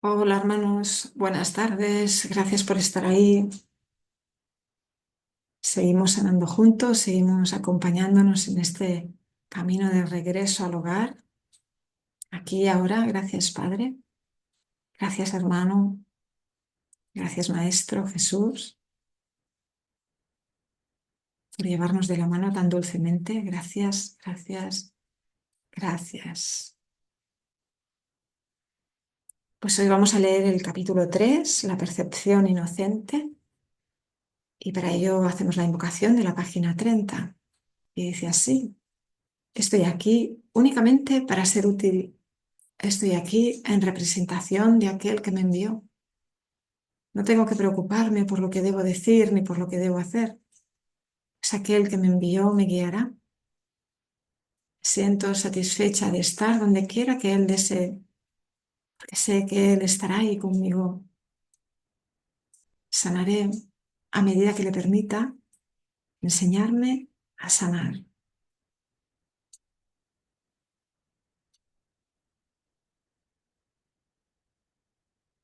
Hola hermanos, buenas tardes, gracias por estar ahí. Seguimos sanando juntos, seguimos acompañándonos en este camino de regreso al hogar, aquí y ahora. Gracias Padre, gracias hermano, gracias Maestro Jesús por llevarnos de la mano tan dulcemente. Gracias, gracias, gracias. Pues hoy vamos a leer el capítulo 3, la percepción inocente, y para ello hacemos la invocación de la página 30 y dice así. Estoy aquí únicamente para ser útil. Estoy aquí en representación de aquel que me envió. No tengo que preocuparme por lo que debo decir ni por lo que debo hacer. Es aquel que me envió, me guiará. Siento satisfecha de estar donde quiera que Él desee, porque sé que Él estará ahí conmigo. Sanaré a medida que le permita enseñarme a sanar.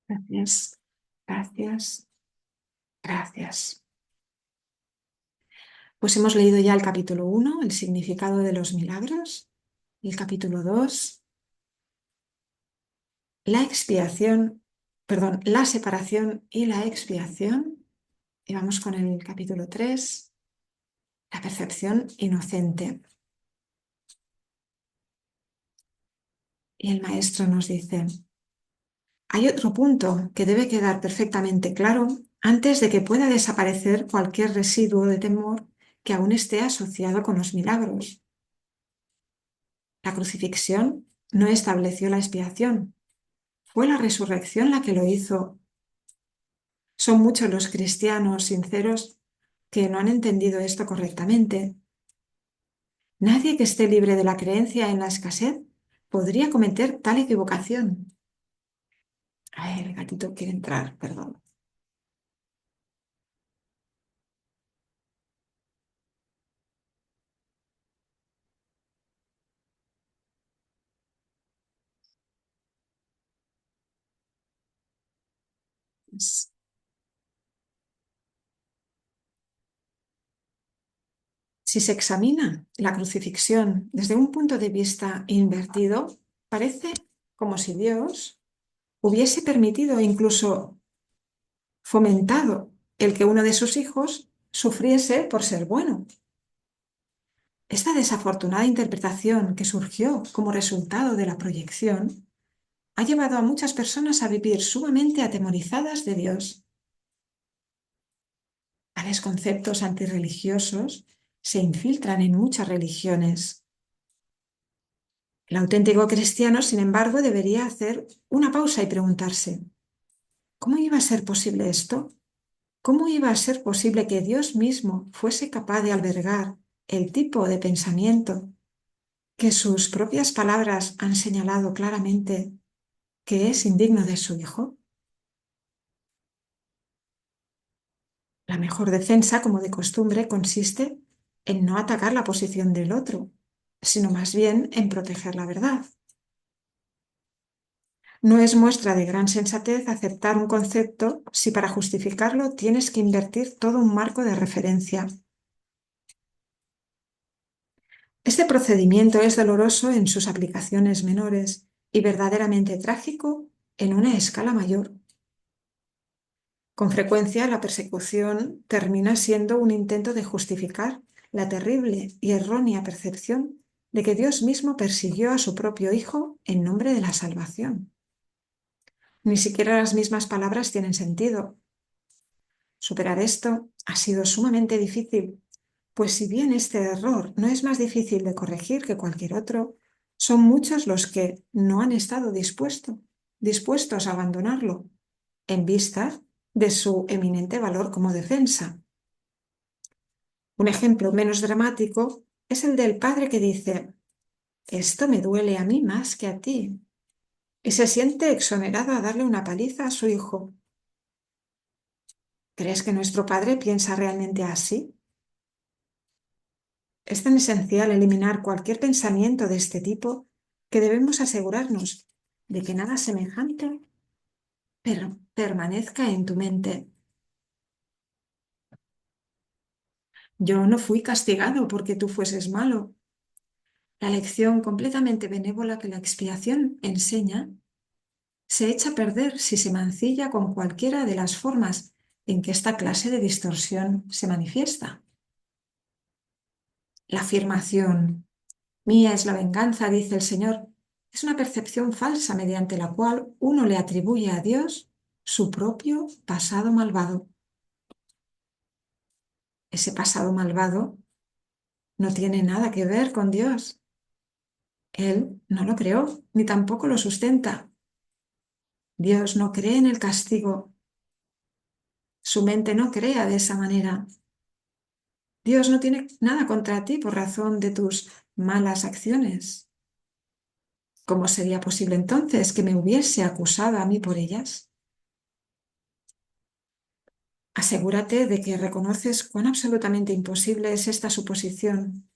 Gracias, gracias, gracias. Pues hemos leído ya el capítulo 1, el significado de los milagros, el capítulo 2, la expiación, perdón, la separación y la expiación. Y vamos con el capítulo 3, la percepción inocente. Y el maestro nos dice, hay otro punto que debe quedar perfectamente claro antes de que pueda desaparecer cualquier residuo de temor que aún esté asociado con los milagros. La crucifixión no estableció la expiación, fue la resurrección la que lo hizo. Son muchos los cristianos sinceros que no han entendido esto correctamente. Nadie que esté libre de la creencia en la escasez podría cometer tal equivocación. Ay, el gatito quiere entrar, perdón. Si se examina la crucifixión desde un punto de vista invertido, parece como si Dios hubiese permitido e incluso fomentado el que uno de sus hijos sufriese por ser bueno. Esta desafortunada interpretación que surgió como resultado de la proyección ha llevado a muchas personas a vivir sumamente atemorizadas de Dios. Tales conceptos antirreligiosos se infiltran en muchas religiones. El auténtico cristiano, sin embargo, debería hacer una pausa y preguntarse, ¿cómo iba a ser posible esto? ¿Cómo iba a ser posible que Dios mismo fuese capaz de albergar el tipo de pensamiento que sus propias palabras han señalado claramente que es indigno de su Hijo? La mejor defensa, como de costumbre, consiste en no atacar la posición del otro, sino más bien en proteger la verdad. No es muestra de gran sensatez aceptar un concepto si para justificarlo tienes que invertir todo un marco de referencia. Este procedimiento es doloroso en sus aplicaciones menores y verdaderamente trágico en una escala mayor. Con frecuencia, la persecución termina siendo un intento de justificar la terrible y errónea percepción de que Dios mismo persiguió a su propio Hijo en nombre de la salvación. Ni siquiera las mismas palabras tienen sentido. Superar esto ha sido sumamente difícil, pues si bien este error no es más difícil de corregir que cualquier otro, son muchos los que no han estado dispuestos a abandonarlo, en vista de su eminente valor como defensa. Un ejemplo menos dramático es el del padre que dice, esto me duele a mí más que a ti, y se siente exonerado a darle una paliza a su hijo. ¿Crees que nuestro padre piensa realmente así? Es tan esencial eliminar cualquier pensamiento de este tipo que debemos asegurarnos de que nada semejante permanezca en tu mente. Yo no fui castigado porque tú fueses malo. La lección completamente benévola que la expiación enseña se echa a perder si se mancilla con cualquiera de las formas en que esta clase de distorsión se manifiesta. La afirmación, mía es la venganza, dice el Señor, es una percepción falsa mediante la cual uno le atribuye a Dios su propio pasado malvado. Ese pasado malvado no tiene nada que ver con Dios. Él no lo creó, ni tampoco lo sustenta. Dios no cree en el castigo. Su mente no crea de esa manera. Dios no tiene nada contra ti por razón de tus malas acciones. ¿Cómo sería posible entonces que me hubiese acusado a mí por ellas? Asegúrate de que reconoces cuán absolutamente imposible es esta suposición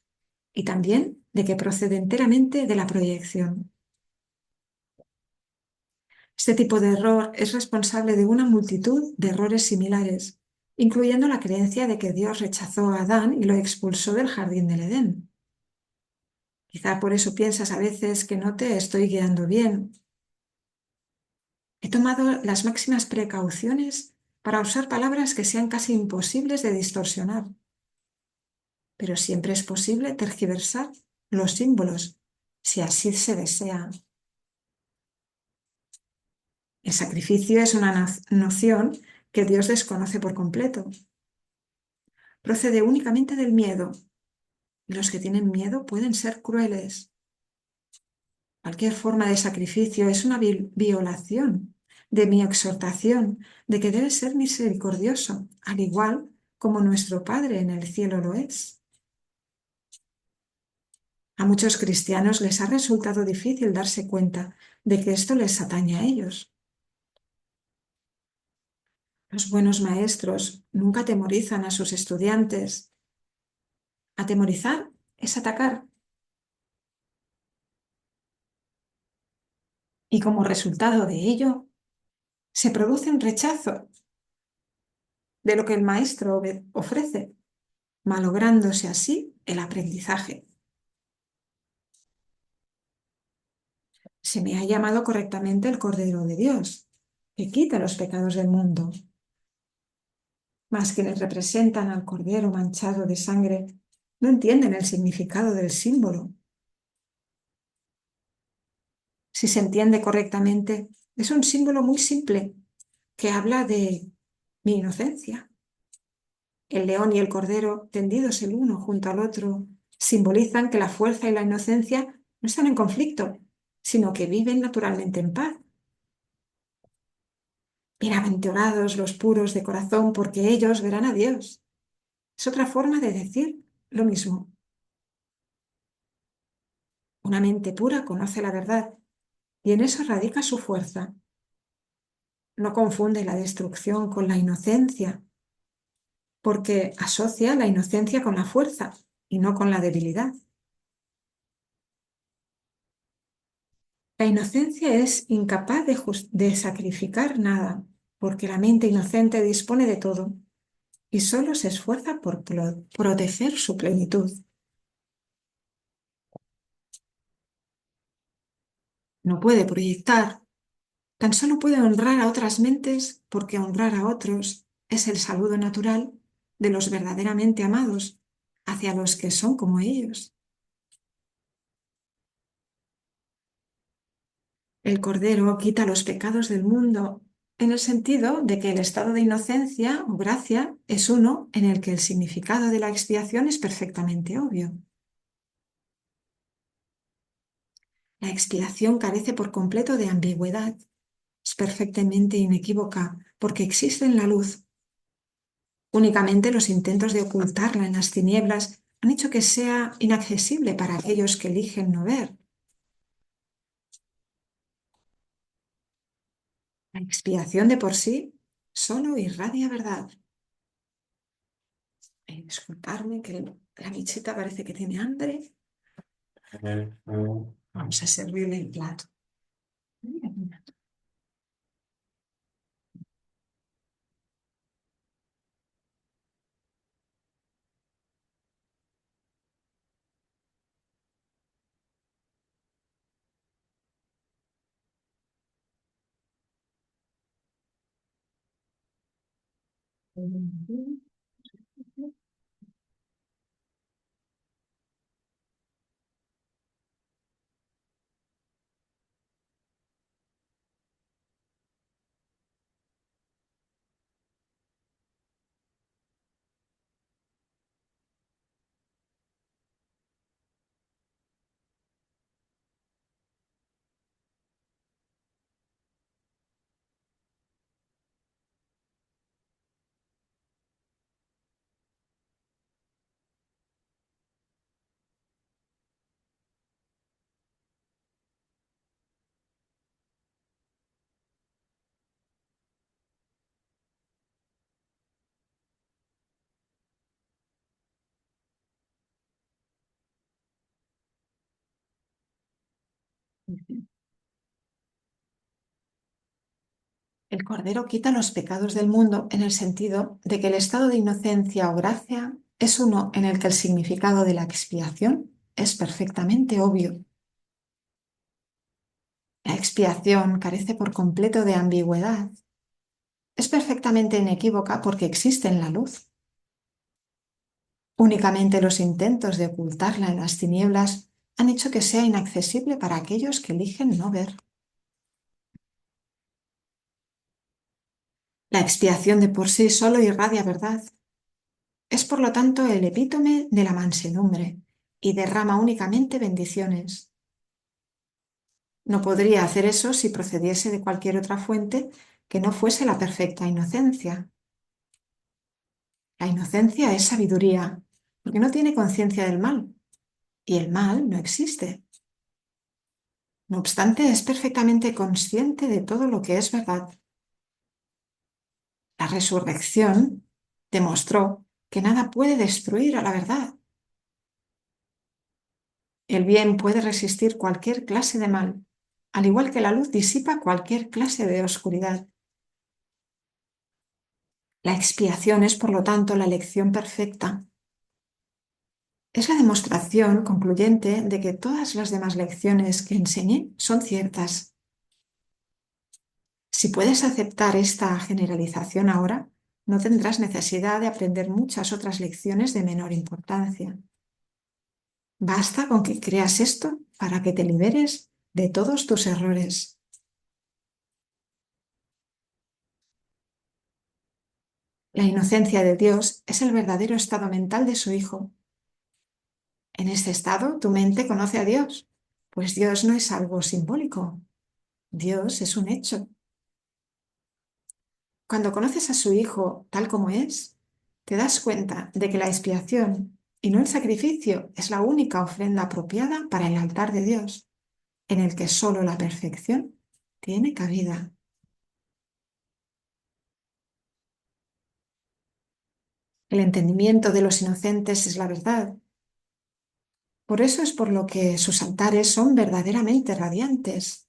y también de que procede enteramente de la proyección. Este tipo de error es responsable de una multitud de errores similares, incluyendo la creencia de que Dios rechazó a Adán y lo expulsó del jardín del Edén. Quizá por eso piensas a veces que no te estoy guiando bien. He tomado las máximas precauciones para usar palabras que sean casi imposibles de distorsionar, pero siempre es posible tergiversar los símbolos, si así se desea. El sacrificio es una noción que Dios desconoce por completo. Procede únicamente del miedo, y los que tienen miedo pueden ser crueles. Cualquier forma de sacrificio es una violación de mi exhortación de que debe ser misericordioso, al igual como nuestro Padre en el cielo lo es. A muchos cristianos les ha resultado difícil darse cuenta de que esto les atañe a ellos. Los buenos maestros nunca atemorizan a sus estudiantes. Atemorizar es atacar. Y como resultado de ello, se produce un rechazo de lo que el maestro ofrece, malográndose así el aprendizaje. Se me ha llamado correctamente el Cordero de Dios, que quita los pecados del mundo. Mas quienes representan al Cordero manchado de sangre no entienden el significado del símbolo. Si se entiende correctamente, es un símbolo muy simple que habla de mi inocencia. El león y el cordero, tendidos el uno junto al otro, simbolizan que la fuerza y la inocencia no están en conflicto, sino que viven naturalmente en paz. Bienaventurados los puros de corazón, porque ellos verán a Dios. Es otra forma de decir lo mismo. Una mente pura conoce la verdad y en eso radica su fuerza. No confunde la destrucción con la inocencia, porque asocia la inocencia con la fuerza y no con la debilidad. La inocencia es incapaz de sacrificar nada, porque la mente inocente dispone de todo y solo se esfuerza por proteger su plenitud. No puede proyectar, tan solo puede honrar a otras mentes porque honrar a otros es el saludo natural de los verdaderamente amados hacia los que son como ellos. El Cordero quita los pecados del mundo en el sentido de que el estado de inocencia o gracia es uno en el que el significado de la expiación es perfectamente obvio. La expiación carece por completo de ambigüedad. Es perfectamente inequívoca porque existe en la luz. Únicamente los intentos de ocultarla en las tinieblas han hecho que sea inaccesible para aquellos que eligen no ver. La expiación de por sí solo irradia verdad. Disculparme que la Michita parece que tiene hambre. Vamos a servirle el plato. El Cordero quita los pecados del mundo en el sentido de que el estado de inocencia o gracia es uno en el que el significado de la expiación es perfectamente obvio. La expiación carece por completo de ambigüedad. Es perfectamente inequívoca porque existe en la luz. Únicamente los intentos de ocultarla en las tinieblas han hecho que sea inaccesible para aquellos que eligen no ver. La expiación de por sí solo irradia verdad. Es por lo tanto el epítome de la mansedumbre y derrama únicamente bendiciones. No podría hacer eso si procediese de cualquier otra fuente que no fuese la perfecta inocencia. La inocencia es sabiduría, porque no tiene conciencia del mal, y el mal no existe. No obstante, es perfectamente consciente de todo lo que es verdad. La resurrección demostró que nada puede destruir a la verdad. El bien puede resistir cualquier clase de mal, al igual que la luz disipa cualquier clase de oscuridad. La expiación es, por lo tanto, la lección perfecta. Es la demostración concluyente de que todas las demás lecciones que enseñé son ciertas. Si puedes aceptar esta generalización ahora, no tendrás necesidad de aprender muchas otras lecciones de menor importancia. Basta con que creas esto para que te liberes de todos tus errores. La inocencia de Dios es el verdadero estado mental de su Hijo. En este estado, tu mente conoce a Dios, pues Dios no es algo simbólico. Dios es un hecho. Cuando conoces a su Hijo tal como es, te das cuenta de que la expiación y no el sacrificio es la única ofrenda apropiada para el altar de Dios, en el que solo la perfección tiene cabida. El entendimiento de los inocentes es la verdad. Por eso es por lo que sus altares son verdaderamente radiantes.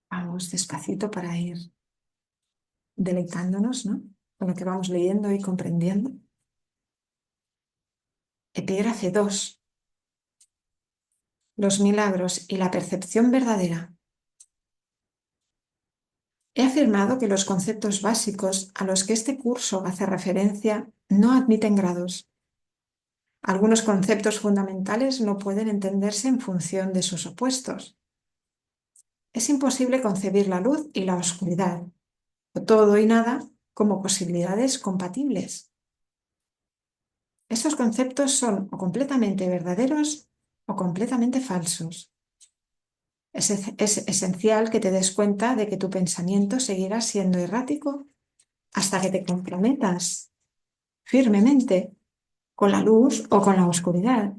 Vamos despacito para ir deleitándonos, ¿no? Con lo que vamos leyendo y comprendiendo. Epígrafe 2. Los milagros y la percepción verdadera. He afirmado que los conceptos básicos a los que este curso hace referencia no admiten grados. Algunos conceptos fundamentales no pueden entenderse en función de sus opuestos. Es imposible concebir la luz y la oscuridad, o todo y nada, como posibilidades compatibles. Estos conceptos son o completamente verdaderos o completamente falsos. Es esencial que te des cuenta de que tu pensamiento seguirá siendo errático hasta que te comprometas firmemente con la luz o con la oscuridad.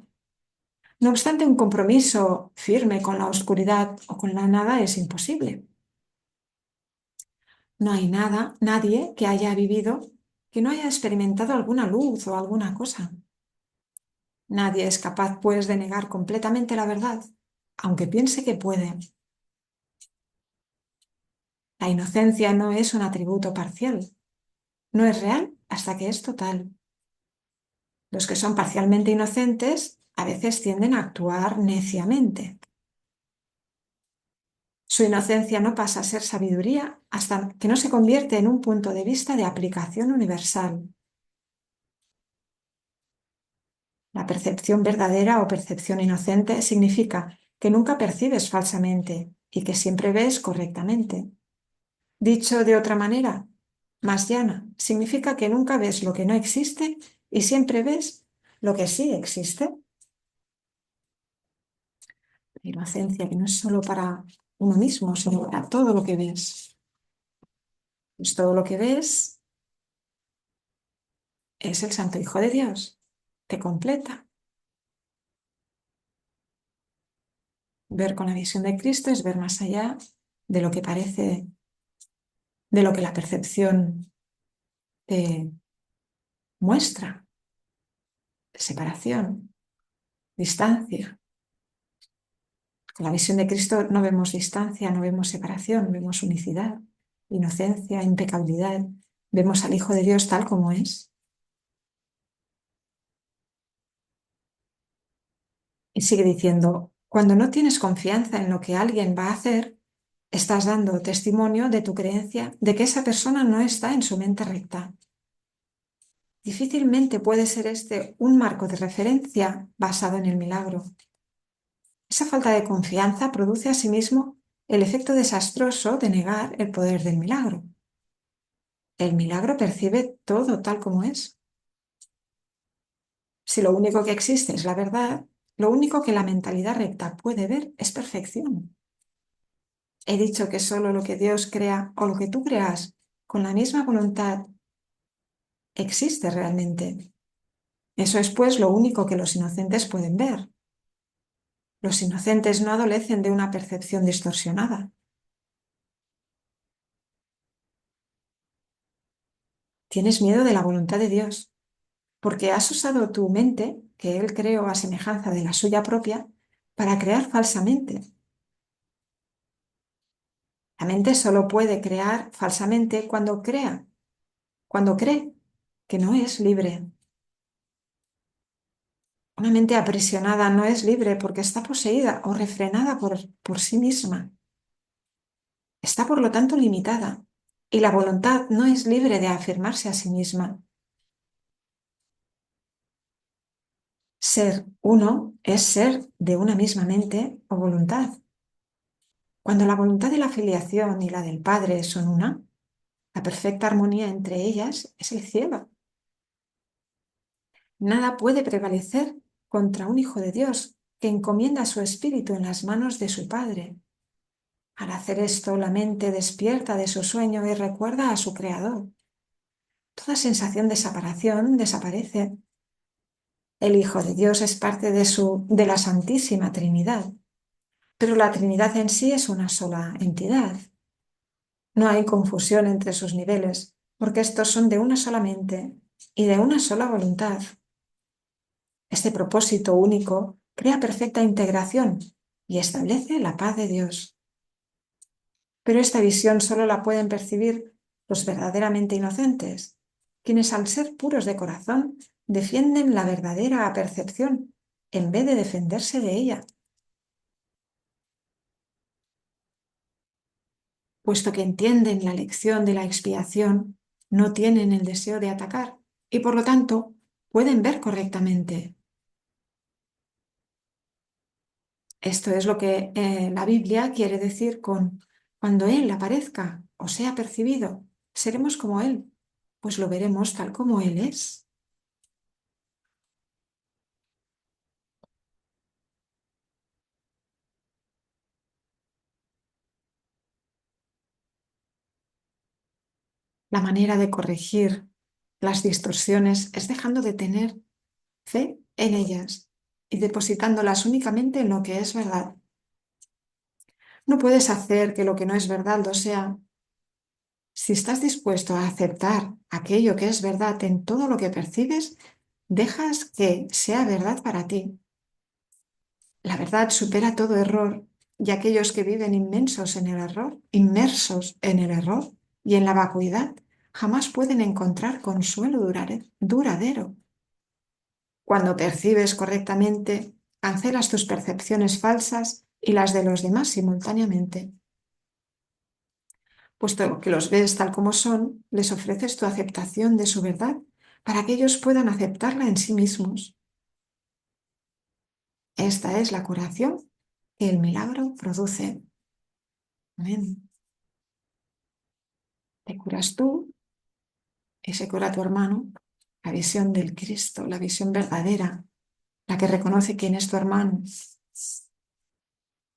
No obstante, un compromiso firme con la oscuridad o con la nada es imposible. No hay nada, nadie que haya vivido que no haya experimentado alguna luz o alguna cosa. Nadie es capaz, pues, de negar completamente la verdad, aunque piense que puede. La inocencia no es un atributo parcial. No es real hasta que es total. Los que son parcialmente inocentes a veces tienden a actuar neciamente. Su inocencia no pasa a ser sabiduría hasta que no se convierte en un punto de vista de aplicación universal. La percepción verdadera o percepción inocente significa que nunca percibes falsamente y que siempre ves correctamente. Dicho de otra manera, más llana, significa que nunca ves lo que no existe y siempre ves lo que sí existe. La inocencia que no es solo para uno mismo, sino para todo lo que ves. Pues todo lo que ves es el Santo Hijo de Dios. Te completa. Ver con la visión de Cristo es ver más allá de lo que parece, de lo que la percepción te muestra. Separación, distancia. Con la visión de Cristo no vemos distancia, no vemos separación, vemos unicidad, inocencia, impecabilidad. Vemos al Hijo de Dios tal como es. Y sigue diciendo, cuando no tienes confianza en lo que alguien va a hacer, estás dando testimonio de tu creencia de que esa persona no está en su mente recta. Difícilmente puede ser este un marco de referencia basado en el milagro. Esa falta de confianza produce asimismo el efecto desastroso de negar el poder del milagro. El milagro percibe todo tal como es. Si lo único que existe es la verdad, lo único que la mentalidad recta puede ver es perfección. He dicho que solo lo que Dios crea o lo que tú creas con la misma voluntad existe realmente. Eso es pues lo único que los inocentes pueden ver. Los inocentes no adolecen de una percepción distorsionada. Tienes miedo de la voluntad de Dios, porque has usado tu mente, que Él creó a semejanza de la suya propia, para crear falsamente. La mente solo puede crear falsamente cuando cree que no es libre. Una mente aprisionada no es libre porque está poseída o refrenada por sí misma. Está por lo tanto limitada y la voluntad no es libre de afirmarse a sí misma. Ser uno es ser de una misma mente o voluntad. Cuando la voluntad de la filiación y la del Padre son una, la perfecta armonía entre ellas es el cielo. Nada puede prevalecer contra un Hijo de Dios que encomienda su espíritu en las manos de su Padre. Al hacer esto, la mente despierta de su sueño y recuerda a su Creador. Toda sensación de separación desaparece. El Hijo de Dios es parte de la Santísima Trinidad, pero la Trinidad en sí es una sola entidad. No hay confusión entre sus niveles, porque estos son de una sola mente y de una sola voluntad. Este propósito único crea perfecta integración y establece la paz de Dios. Pero esta visión solo la pueden percibir los verdaderamente inocentes, quienes al ser puros de corazón defienden la verdadera percepción en vez de defenderse de ella. Puesto que entienden la lección de la expiación, no tienen el deseo de atacar y por lo tanto pueden ver correctamente. Esto es lo que la Biblia quiere decir con cuando Él aparezca o sea percibido, seremos como Él, pues lo veremos tal como Él es. La manera de corregir las distorsiones es dejando de tener fe en ellas y depositándolas únicamente en lo que es verdad. No puedes hacer que lo que no es verdad lo sea. Si estás dispuesto a aceptar aquello que es verdad en todo lo que percibes, dejas que sea verdad para ti. La verdad supera todo error y aquellos que viven inmersos en el error y en la vacuidad, jamás pueden encontrar consuelo duradero. Cuando percibes correctamente, cancelas tus percepciones falsas y las de los demás simultáneamente. Puesto que los ves tal como son, les ofreces tu aceptación de su verdad para que ellos puedan aceptarla en sí mismos. Esta es la curación que el milagro produce. Amén. Te curas tú y se cura tu hermano. La visión del Cristo, la visión verdadera, la que reconoce quién es tu hermano,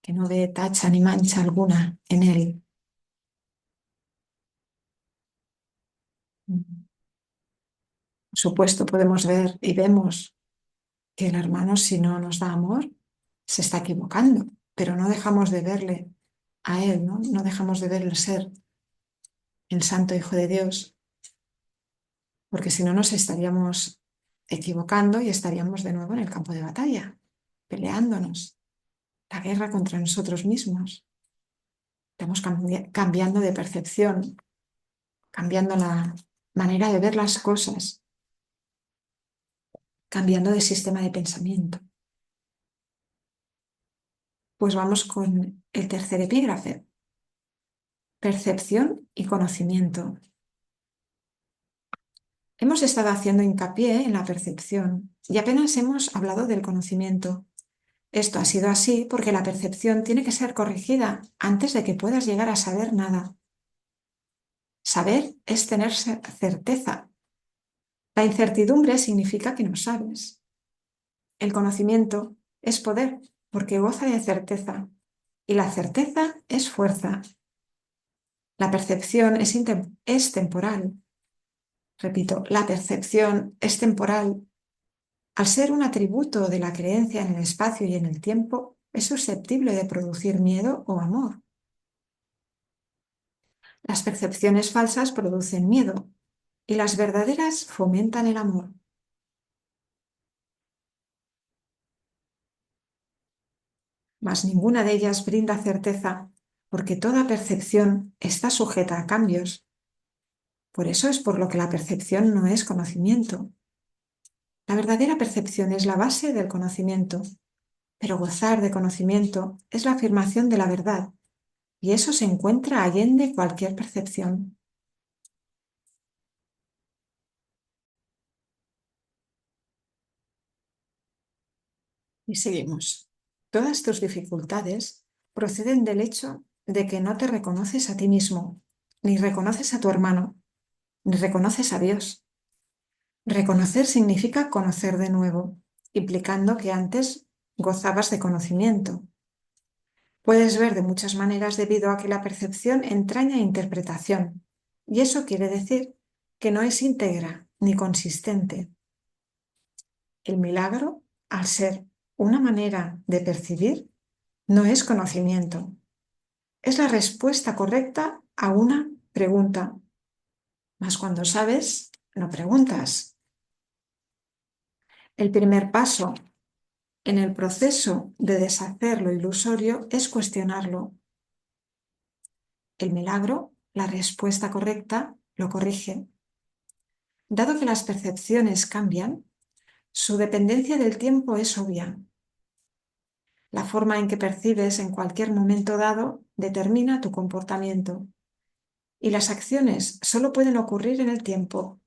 que no ve tacha ni mancha alguna en él. Por supuesto, podemos ver y vemos que el hermano, si no nos da amor, se está equivocando, pero no dejamos de verle a él, ¿no? No dejamos de ver el ser, el santo Hijo de Dios, porque si no nos estaríamos equivocando y estaríamos de nuevo en el campo de batalla, peleándonos, la guerra contra nosotros mismos. Estamos cambiando de percepción, cambiando la manera de ver las cosas, cambiando de sistema de pensamiento. Pues vamos con el tercer epígrafe, percepción y conocimiento. Hemos estado haciendo hincapié en la percepción y apenas hemos hablado del conocimiento. Esto ha sido así porque la percepción tiene que ser corregida antes de que puedas llegar a saber nada. Saber es tener certeza. La incertidumbre significa que no sabes. El conocimiento es poder porque goza de certeza y la certeza es fuerza. La percepción es temporal. Repito, la percepción es temporal. Al ser un atributo de la creencia en el espacio y en el tiempo, es susceptible de producir miedo o amor. Las percepciones falsas producen miedo y las verdaderas fomentan el amor. Mas ninguna de ellas brinda certeza, porque toda percepción está sujeta a cambios. Por eso es por lo que la percepción no es conocimiento. La verdadera percepción es la base del conocimiento, pero gozar de conocimiento es la afirmación de la verdad, y eso se encuentra allende cualquier percepción. Y seguimos. Todas tus dificultades proceden del hecho de que no te reconoces a ti mismo, ni reconoces a tu hermano, ni reconoces a Dios. Reconocer significa conocer de nuevo, implicando que antes gozabas de conocimiento. Puedes ver de muchas maneras debido a que la percepción entraña interpretación, y eso quiere decir que no es íntegra ni consistente. El milagro, al ser una manera de percibir, no es conocimiento. Es la respuesta correcta a una pregunta. Mas cuando sabes, no preguntas. El primer paso en el proceso de deshacer lo ilusorio es cuestionarlo. El milagro, la respuesta correcta, lo corrige. Dado que las percepciones cambian, su dependencia del tiempo es obvia. La forma en que percibes en cualquier momento dado determina tu comportamiento. Y las acciones solo pueden ocurrir en el tiempo.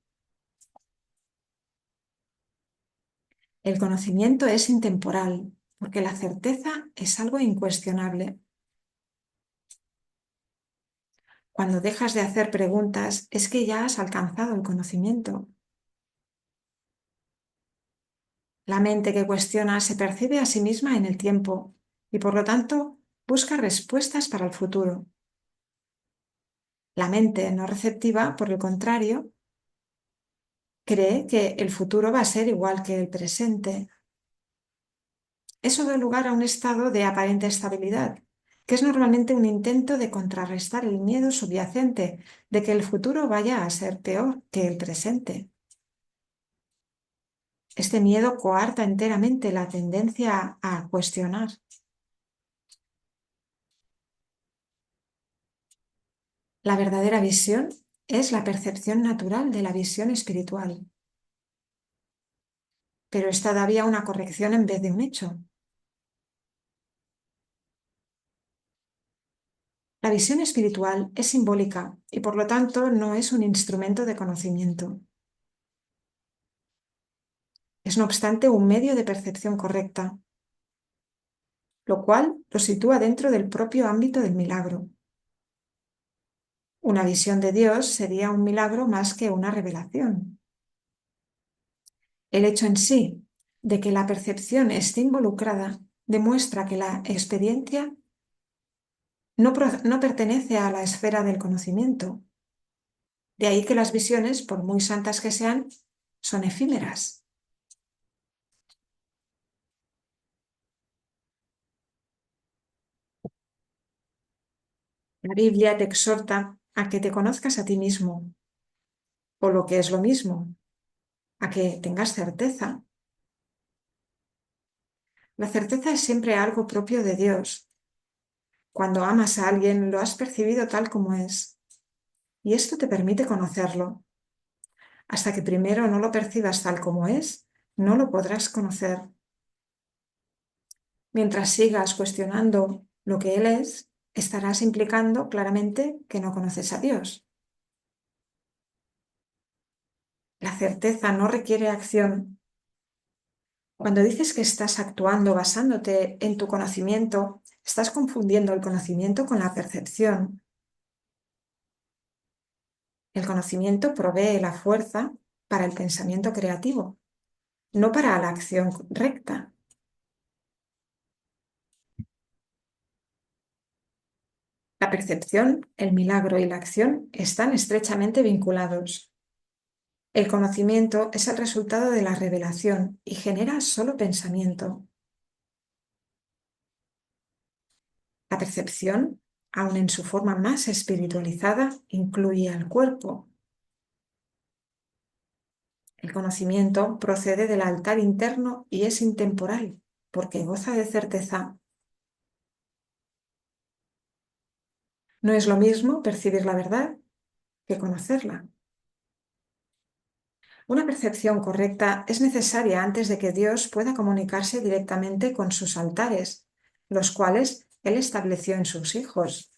El conocimiento es intemporal, porque la certeza es algo incuestionable. Cuando dejas de hacer preguntas, es que ya has alcanzado el conocimiento. La mente que cuestiona se percibe a sí misma en el tiempo y, por lo tanto, busca respuestas para el futuro. La mente no receptiva, por el contrario, cree que el futuro va a ser igual que el presente. Eso da lugar a un estado de aparente estabilidad, que es normalmente un intento de contrarrestar el miedo subyacente de que el futuro vaya a ser peor que el presente. Este miedo coarta enteramente la tendencia a cuestionar. La verdadera visión es la percepción natural de la visión espiritual. pero es todavía una corrección en vez de un hecho. La visión espiritual es simbólica y por lo tanto no es un instrumento de conocimiento. Es no obstante un medio de percepción correcta, lo cual lo sitúa dentro del propio ámbito del milagro. Una visión de Dios sería un milagro más que una revelación. El hecho en sí de que la percepción esté involucrada demuestra que la experiencia no pertenece a la esfera del conocimiento. De ahí que las visiones, por muy santas que sean, son efímeras. La Biblia te exhorta a que te conozcas a ti mismo, o lo que es lo mismo, a que tengas certeza. La certeza es siempre algo propio de Dios. Cuando amas a alguien, lo has percibido tal como es, y esto te permite conocerlo. Hasta que primero no lo percibas tal como es, no lo podrás conocer. Mientras sigas cuestionando lo que Él es, estarás implicando claramente que no conoces a Dios. La certeza no requiere acción. Cuando dices que estás actuando basándote en tu conocimiento, estás confundiendo el conocimiento con la percepción. El conocimiento provee la fuerza para el pensamiento creativo, no para la acción recta. La percepción, el milagro y la acción están estrechamente vinculados. El conocimiento es el resultado de la revelación y genera solo pensamiento. La percepción, aun en su forma más espiritualizada, incluye al cuerpo. El conocimiento procede del altar interno y es intemporal, porque goza de certeza. No es lo mismo percibir la verdad que conocerla. Una percepción correcta es necesaria antes de que Dios pueda comunicarse directamente con sus altares, los cuales Él estableció en sus hijos.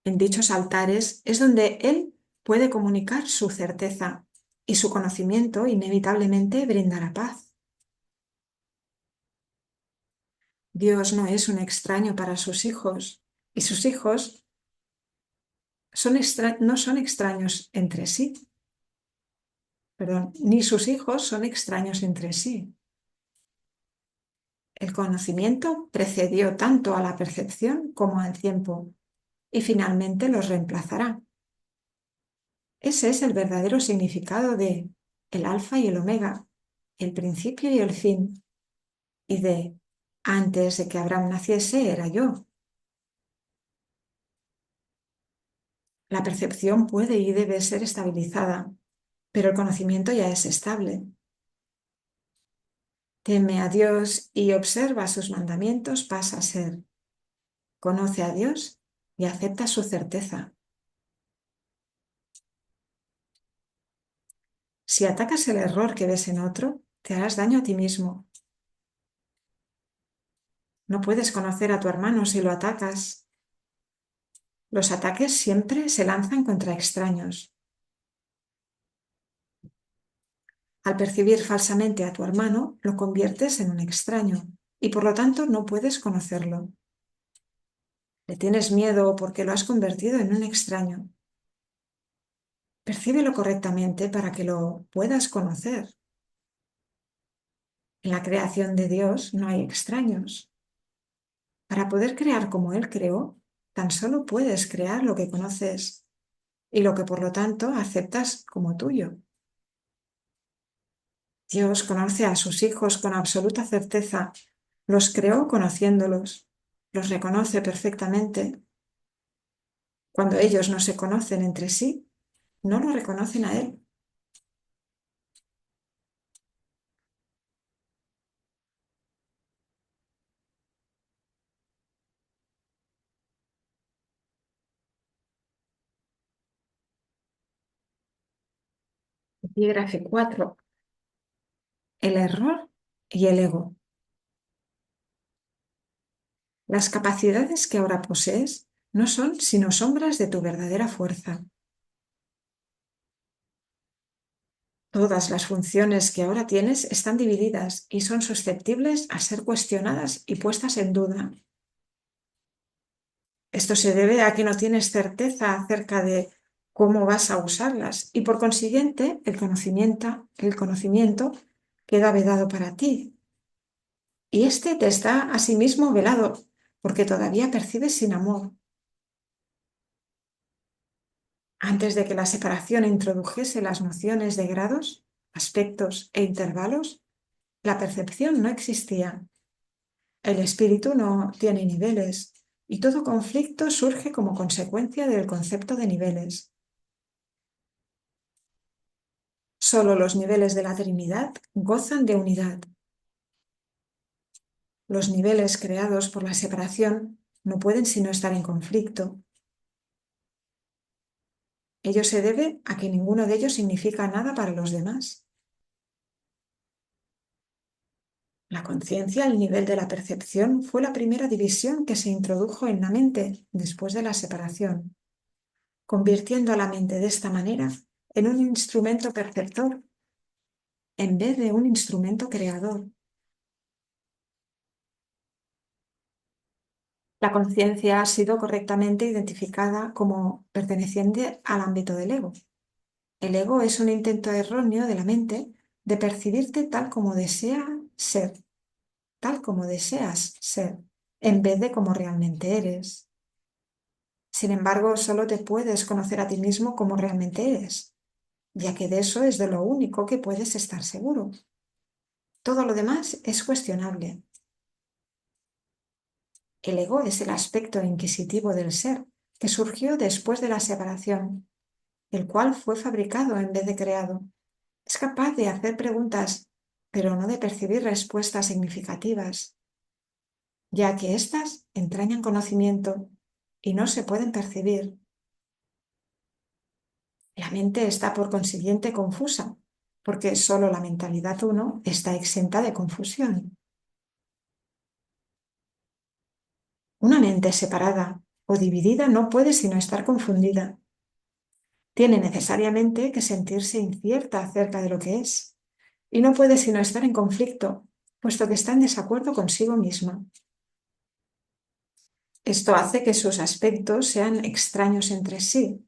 En dichos altares es donde Él puede comunicar su certeza y su conocimiento inevitablemente brindará paz. Dios no es un extraño para sus hijos y sus hijos no son extraños entre sí. Perdón, ni sus hijos son extraños entre sí. El conocimiento precedió tanto a la percepción como al tiempo y finalmente los reemplazará. Ese es el verdadero significado de el alfa y el omega, el principio y el fin, y de antes de que Abraham naciese era yo. La percepción puede y debe ser estabilizada, pero el conocimiento ya es estable. Teme a Dios y observa sus mandamientos pasa a ser. Conoce a Dios y acepta su certeza. Si atacas el error que ves en otro, te harás daño a ti mismo. No puedes conocer a tu hermano si lo atacas. Los ataques siempre se lanzan contra extraños. Al percibir falsamente a tu hermano, lo conviertes en un extraño y por lo tanto no puedes conocerlo. Le tienes miedo porque lo has convertido en un extraño. Percíbelo correctamente para que lo puedas conocer. En la creación de Dios no hay extraños. Para poder crear como Él creó, tan solo puedes crear lo que conoces y lo que por lo tanto aceptas como tuyo. Dios conoce a sus hijos con absoluta certeza, los creó conociéndolos, los reconoce perfectamente. Cuando ellos no se conocen entre sí, no lo reconocen a Él. Epígrafe 4. El error y el ego. Las capacidades que ahora posees no son sino sombras de tu verdadera fuerza. Todas las funciones que ahora tienes están divididas y son susceptibles a ser cuestionadas y puestas en duda. Esto se debe a que no tienes certeza acerca de cómo vas a usarlas y por consiguiente el conocimiento queda vedado para ti. Y este te está asimismo velado porque todavía percibes sin amor. Antes de que la separación introdujese las nociones de grados, aspectos e intervalos, la percepción no existía. El espíritu no tiene niveles y todo conflicto surge como consecuencia del concepto de niveles. Solo los niveles de la Trinidad gozan de unidad. Los niveles creados por la separación no pueden sino estar en conflicto. Ello se debe a que ninguno de ellos significa nada para los demás. La conciencia al nivel de la percepción fue la primera división que se introdujo en la mente después de la separación, convirtiendo a la mente de esta manera en un instrumento perceptor en vez de un instrumento creador. La conciencia ha sido correctamente identificada como perteneciente al ámbito del ego. El ego es un intento erróneo de la mente de percibirte tal como deseas ser, en vez de como realmente eres. Sin embargo, solo te puedes conocer a ti mismo como realmente eres, ya que de eso es de lo único que puedes estar seguro. Todo lo demás es cuestionable. El ego es el aspecto inquisitivo del ser que surgió después de la separación, el cual fue fabricado en vez de creado. Es capaz de hacer preguntas, pero no de percibir respuestas significativas, ya que éstas entrañan conocimiento y no se pueden percibir. La mente está por consiguiente confusa, porque solo la mentalidad uno está exenta de confusión. Una mente separada o dividida no puede sino estar confundida. Tiene necesariamente que sentirse incierta acerca de lo que es, y no puede sino estar en conflicto, puesto que está en desacuerdo consigo misma. Esto hace que sus aspectos sean extraños entre sí,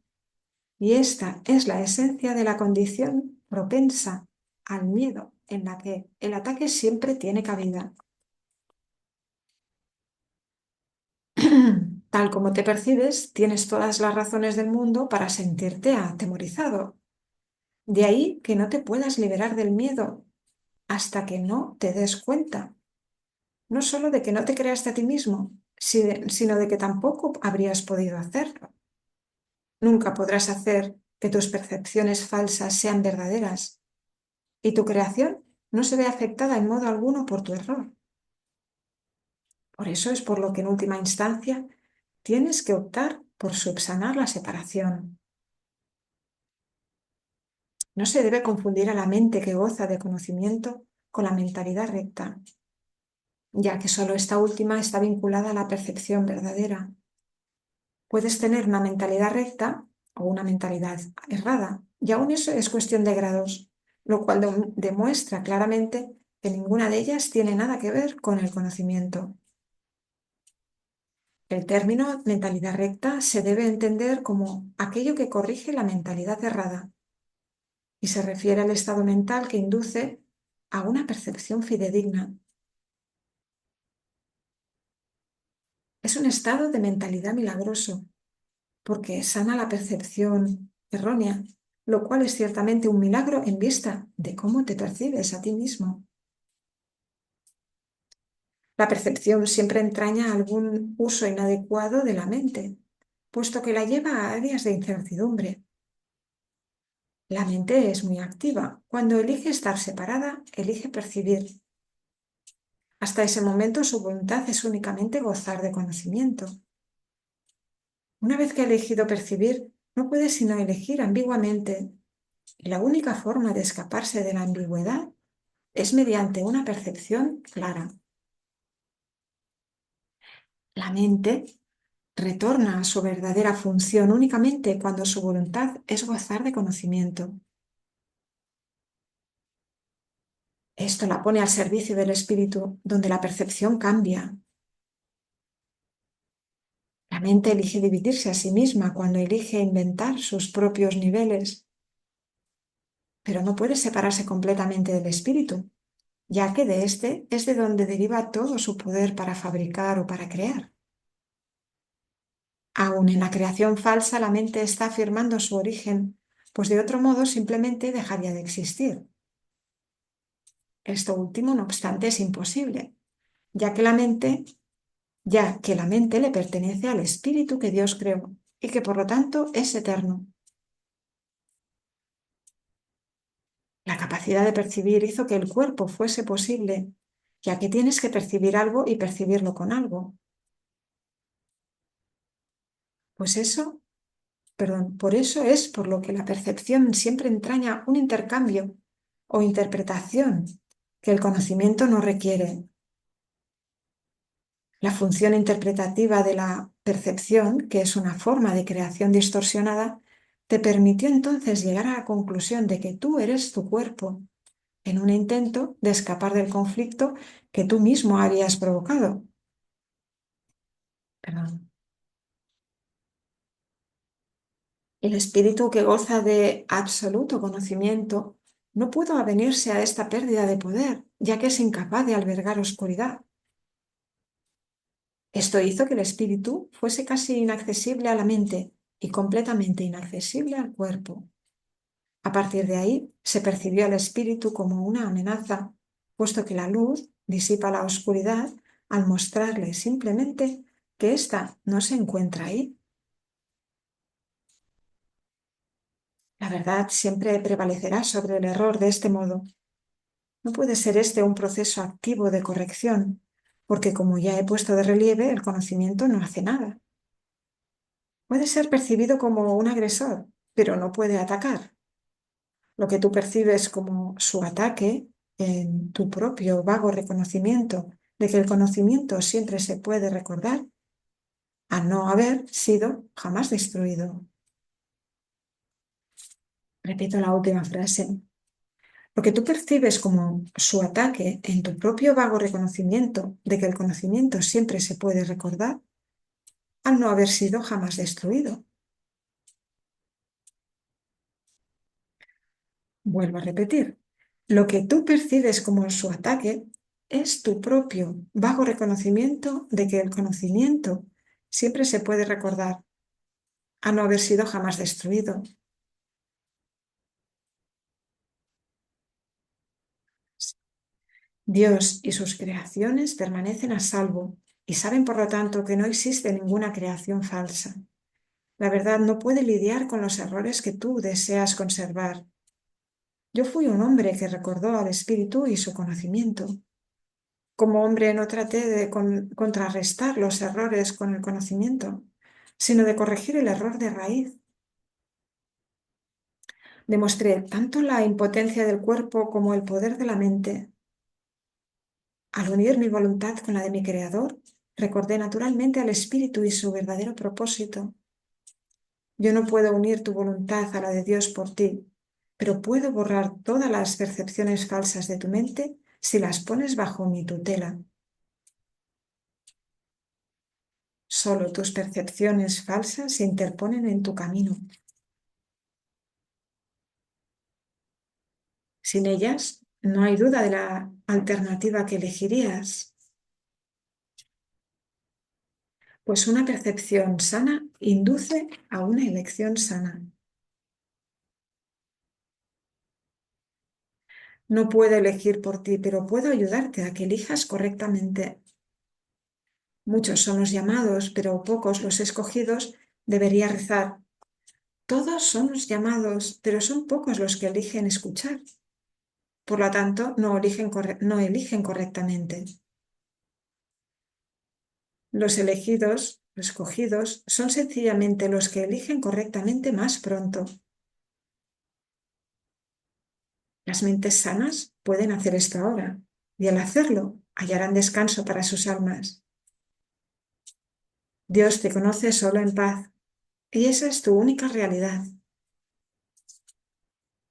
y esta es la esencia de la condición propensa al miedo, en la que el ataque siempre tiene cabida. Tal como te percibes, tienes todas las razones del mundo para sentirte atemorizado. De ahí que no te puedas liberar del miedo hasta que no te des cuenta, no solo de que no te creaste a ti mismo, sino de que tampoco habrías podido hacerlo. Nunca podrás hacer que tus percepciones falsas sean verdaderas y tu creación no se ve afectada en modo alguno por tu error. Por eso es por lo que en última instancia tienes que optar por subsanar la separación. No se debe confundir a la mente que goza de conocimiento con la mentalidad recta, ya que solo esta última está vinculada a la percepción verdadera. Puedes tener una mentalidad recta o una mentalidad errada, y aún eso es cuestión de grados, lo cual demuestra claramente que ninguna de ellas tiene nada que ver con el conocimiento. El término mentalidad recta se debe entender como aquello que corrige la mentalidad errada y se refiere al estado mental que induce a una percepción fidedigna. Es un estado de mentalidad milagroso porque sana la percepción errónea, lo cual es ciertamente un milagro en vista de cómo te percibes a ti mismo. La percepción siempre entraña algún uso inadecuado de la mente, puesto que la lleva a áreas de incertidumbre. La mente es muy activa. Cuando elige estar separada, elige percibir. Hasta ese momento su voluntad es únicamente gozar de conocimiento. Una vez que ha elegido percibir, no puede sino elegir ambiguamente, Y la única forma de escaparse de la ambigüedad es mediante una percepción clara. La mente retorna a su verdadera función únicamente cuando su voluntad es gozar de conocimiento. Esto la pone al servicio del espíritu, donde la percepción cambia. La mente elige dividirse a sí misma cuando elige inventar sus propios niveles, pero no puede separarse completamente del espíritu, ya que de éste es de donde deriva todo su poder para fabricar o para crear. Aún en la creación falsa, la mente está afirmando su origen, pues de otro modo simplemente dejaría de existir. Esto último, no obstante, es imposible, ya que la mente le pertenece al espíritu que Dios creó y que por lo tanto es eterno. La capacidad de percibir hizo que el cuerpo fuese posible, ya que tienes que percibir algo y percibirlo con algo. Pues eso, perdón, por eso es por lo que la percepción siempre entraña un intercambio o interpretación que el conocimiento no requiere. La función interpretativa de la percepción, que es una forma de creación distorsionada, te permitió entonces llegar a la conclusión de que tú eres tu cuerpo, en un intento de escapar del conflicto que tú mismo habías provocado. Perdón. El espíritu que goza de absoluto conocimiento no pudo avenirse a esta pérdida de poder, ya que es incapaz de albergar oscuridad. Esto hizo que el espíritu fuese casi inaccesible a la mente y completamente inaccesible al cuerpo. A partir de ahí se percibió al espíritu como una amenaza, puesto que la luz disipa la oscuridad al mostrarle simplemente que ésta no se encuentra ahí. La verdad siempre prevalecerá sobre el error de este modo. No puede ser este un proceso activo de corrección, porque como ya he puesto de relieve, el conocimiento no hace nada. Puede ser percibido como un agresor, pero no puede atacar. Lo que tú percibes como su ataque en tu propio vago reconocimiento de que el conocimiento siempre se puede recordar, a no haber sido jamás destruido. Repito la última frase. Lo que tú percibes como su ataque en tu propio vago reconocimiento de que el conocimiento siempre se puede recordar, al no haber sido jamás destruido. Vuelvo a repetir. Lo que tú percibes como su ataque es tu propio vago reconocimiento de que el conocimiento siempre se puede recordar, a no haber sido jamás destruido. Dios y sus creaciones permanecen a salvo y saben por lo tanto que no existe ninguna creación falsa. La verdad no puede lidiar con los errores que tú deseas conservar. Yo fui un hombre que recordó al espíritu y su conocimiento. Como hombre no traté de contrarrestar los errores con el conocimiento, sino de corregir el error de raíz. Demostré tanto la impotencia del cuerpo como el poder de la mente. Al unir mi voluntad con la de mi Creador, recordé naturalmente al espíritu y su verdadero propósito. Yo no puedo unir tu voluntad a la de Dios por ti, pero puedo borrar todas las percepciones falsas de tu mente si las pones bajo mi tutela. Solo tus percepciones falsas se interponen en tu camino. Sin ellas, no hay duda de la alternativa que elegirías, pues una percepción sana induce a una elección sana. No puedo elegir por ti, pero puedo ayudarte a que elijas correctamente. Muchos son los llamados, pero pocos los escogidos. Debería rezar. Todos son los llamados, pero son pocos los que eligen escuchar. Por lo tanto, no eligen correctamente. Los elegidos, los escogidos, son sencillamente los que eligen correctamente más pronto. Las mentes sanas pueden hacer esto ahora, y al hacerlo hallarán descanso para sus almas. Dios te conoce solo en paz, y esa es tu única realidad.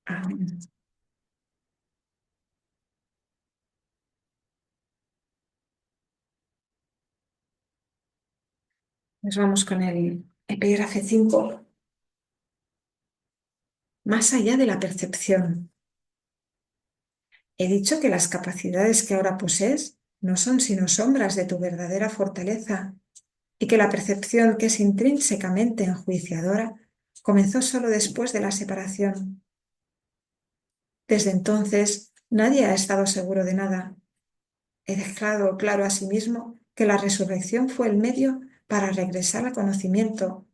Amén. Nos vamos con el epígrafe 5. Más allá de la percepción. He dicho que las capacidades que ahora posees no son sino sombras de tu verdadera fortaleza y que la percepción, que es intrínsecamente enjuiciadora, comenzó solo después de la separación. Desde entonces, nadie ha estado seguro de nada. He dejado claro asimismo que la resurrección fue el medio para regresar al conocimiento,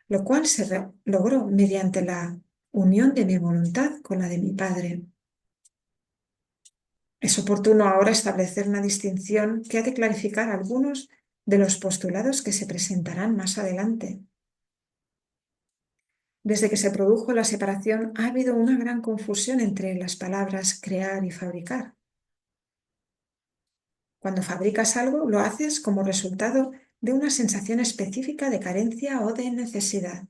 lo cual se logró mediante la unión de mi voluntad con la de mi Padre. Es oportuno ahora establecer una distinción que ha de clarificar algunos de los postulados que se presentarán más adelante. Desde que se produjo la separación ha habido una gran confusión entre las palabras crear y fabricar. Cuando fabricas algo, lo haces como resultado de una sensación específica de carencia o de necesidad.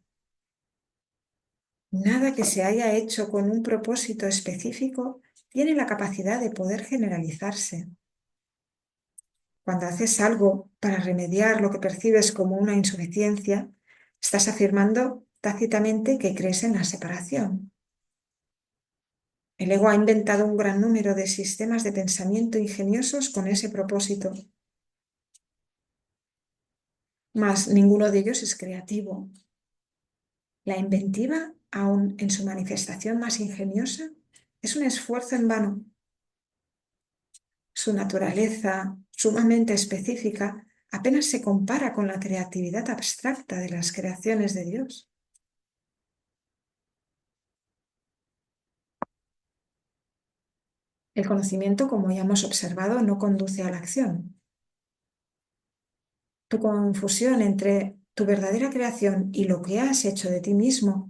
Nada que se haya hecho con un propósito específico tiene la capacidad de poder generalizarse. Cuando haces algo para remediar lo que percibes como una insuficiencia, estás afirmando tácitamente que crees en la separación. El ego ha inventado un gran número de sistemas de pensamiento ingeniosos con ese propósito, mas ninguno de ellos es creativo. La inventiva, aun en su manifestación más ingeniosa, es un esfuerzo en vano. Su naturaleza, sumamente específica, apenas se compara con la creatividad abstracta de las creaciones de Dios. El conocimiento, como ya hemos observado, no conduce a la acción. Tu confusión entre tu verdadera creación y lo que has hecho de ti mismo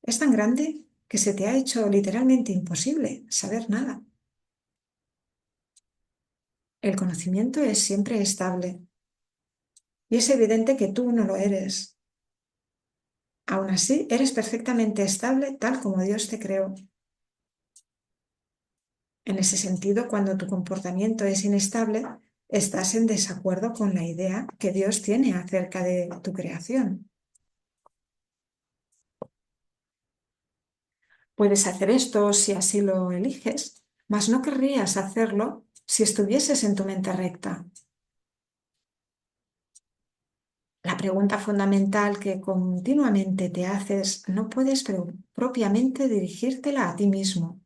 es tan grande que se te ha hecho literalmente imposible saber nada. El conocimiento es siempre estable y es evidente que tú no lo eres. Aún así, eres perfectamente estable tal como Dios te creó. En ese sentido, cuando tu comportamiento es inestable, estás en desacuerdo con la idea que Dios tiene acerca de tu creación. Puedes hacer esto si así lo eliges, mas no querrías hacerlo si estuvieses en tu mente recta. La pregunta fundamental que continuamente te haces no puedes propiamente dirigírtela a ti mismo.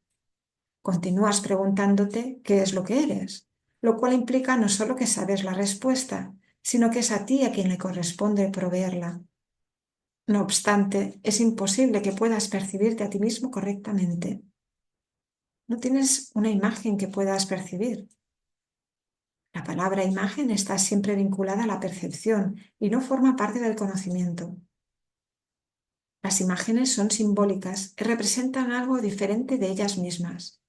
Continúas preguntándote qué es lo que eres, lo cual implica no solo que sabes la respuesta, sino que es a ti a quien le corresponde proveerla. No obstante, es imposible que puedas percibirte a ti mismo correctamente. No tienes una imagen que puedas percibir. La palabra imagen está siempre vinculada a la percepción y no forma parte del conocimiento. Las imágenes son simbólicas y representan algo diferente de ellas mismas.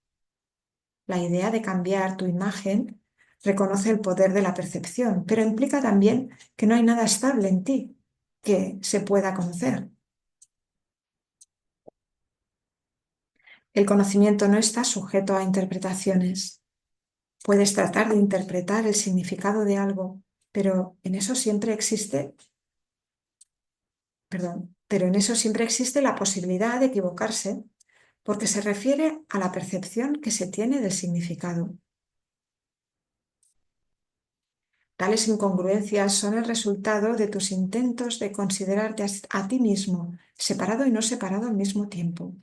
La idea de cambiar tu imagen reconoce el poder de la percepción, pero implica también que no hay nada estable en ti que se pueda conocer. El conocimiento no está sujeto a interpretaciones. Puedes tratar de interpretar el significado de algo, pero en eso siempre existe, pero en eso siempre existe la posibilidad de equivocarse, porque se refiere a la percepción que se tiene del significado. Tales incongruencias son el resultado de tus intentos de considerarte a ti mismo, separado y no separado al mismo tiempo.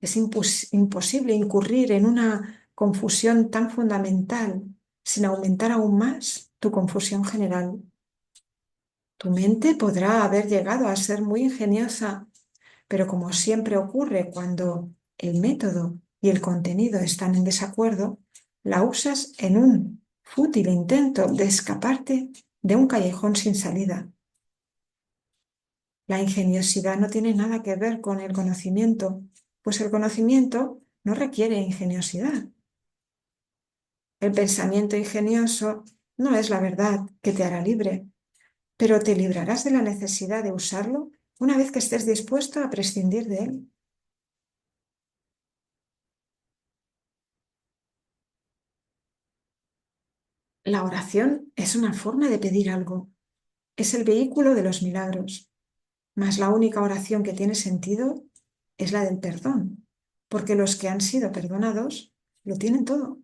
Es imposible incurrir en una confusión tan fundamental sin aumentar aún más tu confusión general. Tu mente podrá haber llegado a ser muy ingeniosa, pero como siempre ocurre cuando el método y el contenido están en desacuerdo, la usas en un fútil intento de escaparte de un callejón sin salida. La ingeniosidad no tiene nada que ver con el conocimiento, Pues el conocimiento no requiere ingeniosidad. El pensamiento ingenioso no es la verdad que te hará libre, pero te librarás de la necesidad de usarlo una vez que estés dispuesto a prescindir de él. La oración es una forma de pedir algo. Es el vehículo de los milagros. Mas la única oración que tiene sentido es la del perdón, porque los que han sido perdonados lo tienen todo.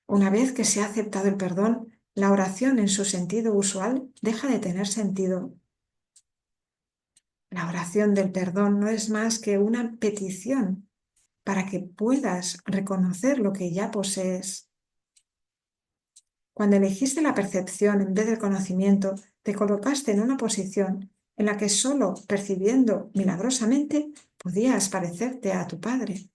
Una vez que se ha aceptado el perdón, la oración en su sentido usual deja de tener sentido. La oración del perdón no es más que una petición para que puedas reconocer lo que ya posees. Cuando elegiste la percepción en vez del conocimiento, te colocaste en una posición en la que solo percibiendo milagrosamente podías parecerte a tu Padre.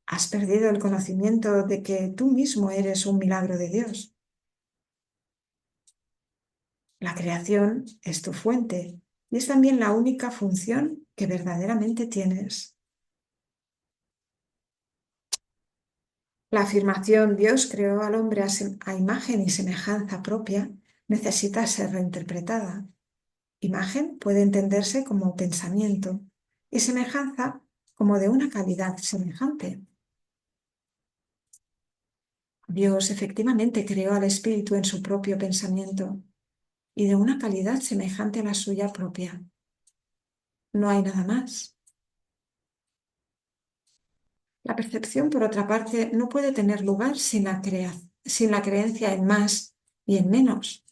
Has perdido el conocimiento de que tú mismo eres un milagro de Dios. La creación es tu fuente y es también la única función que verdaderamente tienes. La afirmación Dios creó al hombre a imagen y semejanza propia necesita ser reinterpretada. Imagen puede entenderse como pensamiento y semejanza como de una calidad semejante. Dios efectivamente creó al espíritu en su propio pensamiento y de una calidad semejante a la suya propia. No hay nada más. La percepción, por otra parte, no puede tener lugar sin la creencia en más y en menos.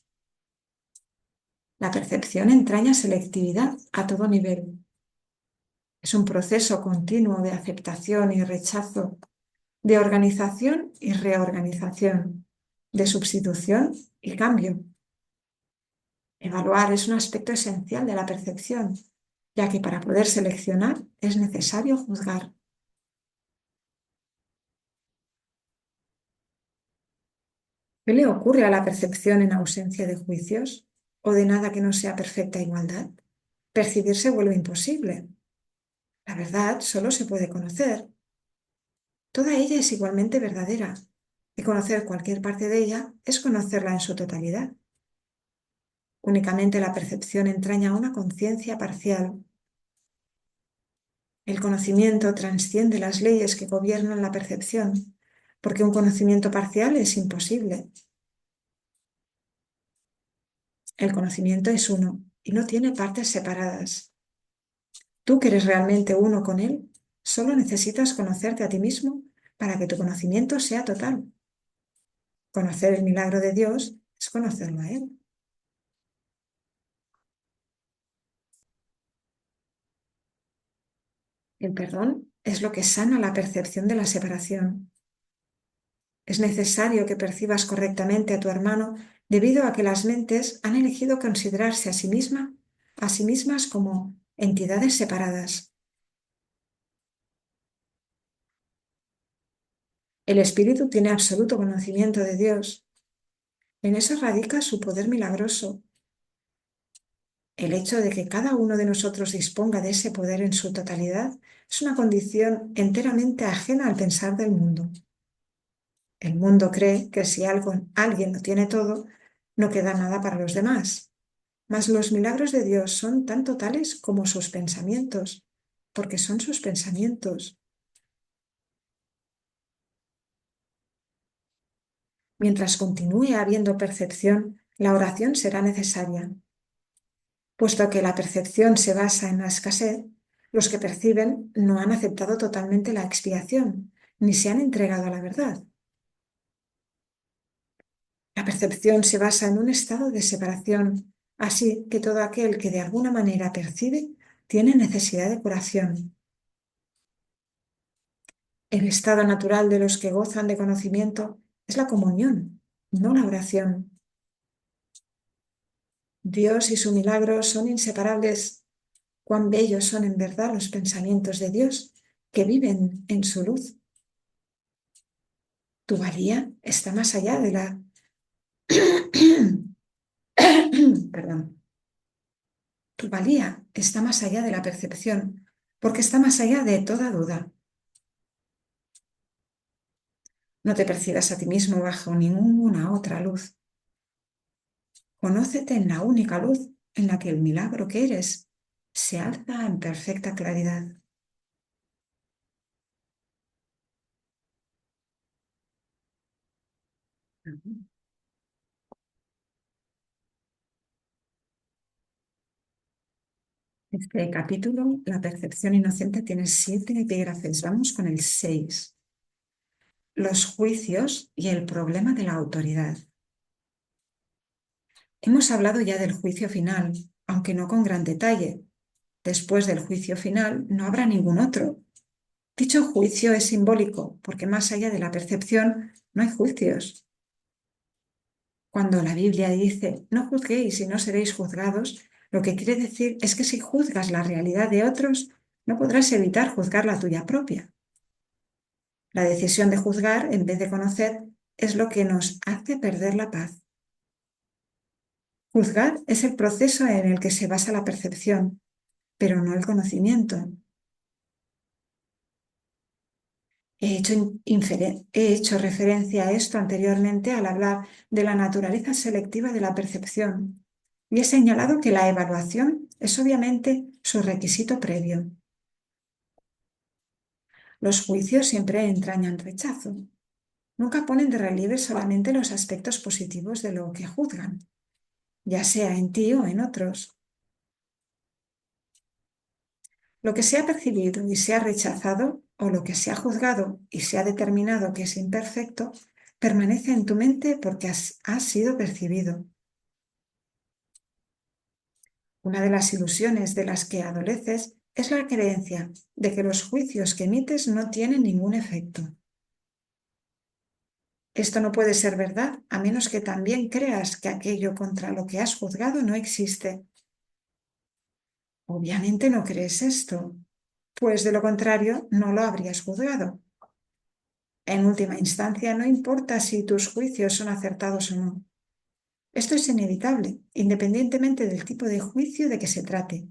La percepción entraña selectividad a todo nivel. Es un proceso continuo de aceptación y rechazo, de organización y reorganización, de sustitución y cambio. Evaluar es un aspecto esencial de la percepción, ya que para poder seleccionar es necesario juzgar. ¿Qué le ocurre a la percepción en ausencia de juicios o de nada que no sea perfecta igualdad? Percibir se vuelve imposible. La verdad solo se puede conocer. Toda ella es igualmente verdadera, y conocer cualquier parte de ella es conocerla en su totalidad. Únicamente la percepción entraña una conciencia parcial. El conocimiento trasciende las leyes que gobiernan la percepción, porque un conocimiento parcial es imposible. El conocimiento es uno y no tiene partes separadas. Tú que eres realmente uno con él, solo necesitas conocerte a ti mismo para que tu conocimiento sea total. Conocer el milagro de Dios es conocerlo a Él. El perdón es lo que sana la percepción de la separación. Es necesario que percibas correctamente a tu hermano debido a que las mentes han elegido considerarse a sí mismas como entidades separadas. El espíritu tiene absoluto conocimiento de Dios. En eso radica su poder milagroso. El hecho de que cada uno de nosotros disponga de ese poder en su totalidad es una condición enteramente ajena al pensar del mundo. El mundo cree que si alguien lo tiene todo, no queda nada para los demás. Mas los milagros de Dios son tan totales como sus pensamientos, porque son sus pensamientos. Mientras continúe habiendo percepción, la oración será necesaria. Puesto que la percepción se basa en la escasez, los que perciben no han aceptado totalmente la expiación, ni se han entregado a la verdad. La percepción se basa en un estado de separación, así que todo aquel que de alguna manera percibe tiene necesidad de curación. El estado natural de los que gozan de conocimiento es la comunión, no la oración. Dios y su milagro son inseparables. Cuán bellos son en verdad los pensamientos de Dios que viven en su luz. Tu valía está más allá de la... Perdón. Tu valía está más allá de la percepción, porque está más allá de toda duda. No te percibas a ti mismo bajo ninguna otra luz. Conócete en la única luz en la que el milagro que eres se alza en perfecta claridad. Este capítulo, la percepción inocente, tiene 7 epígrafes. Vamos con el 6. Los juicios y el problema de la autoridad. Hemos hablado ya del juicio final, aunque no con gran detalle. Después del juicio final no habrá ningún otro. Dicho juicio es simbólico, porque más allá de la percepción no hay juicios. Cuando la Biblia dice, no juzguéis y no seréis juzgados, lo que quiere decir es que si juzgas la realidad de otros, no podrás evitar juzgar la tuya propia. La decisión de juzgar, en vez de conocer, es lo que nos hace perder la paz. Juzgar es el proceso en el que se basa la percepción, pero no el conocimiento. He hecho referencia a esto anteriormente al hablar de la naturaleza selectiva de la percepción y he señalado que la evaluación es obviamente su requisito previo. Los juicios siempre entrañan rechazo. Nunca ponen de relieve solamente los aspectos positivos de lo que juzgan, ya sea en ti o en otros. Lo que se ha percibido y se ha rechazado, o lo que se ha juzgado y se ha determinado que es imperfecto, permanece en tu mente porque ha sido percibido. Una de las ilusiones de las que adoleces es la creencia de que los juicios que emites no tienen ningún efecto. Esto no puede ser verdad a menos que también creas que aquello contra lo que has juzgado no existe. Obviamente no crees esto, pues de lo contrario no lo habrías juzgado. En última instancia, no importa si tus juicios son acertados o no. Esto es inevitable, independientemente del tipo de juicio de que se trate,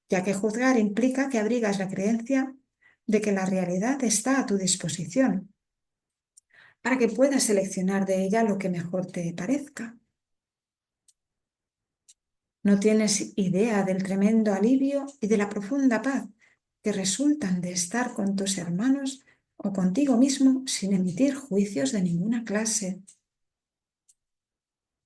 ya que juzgar implica que abrigas la creencia de que la realidad está a tu disposición, para que puedas seleccionar de ella lo que mejor te parezca. No tienes idea del tremendo alivio y de la profunda paz que resultan de estar con tus hermanos o contigo mismo sin emitir juicios de ninguna clase.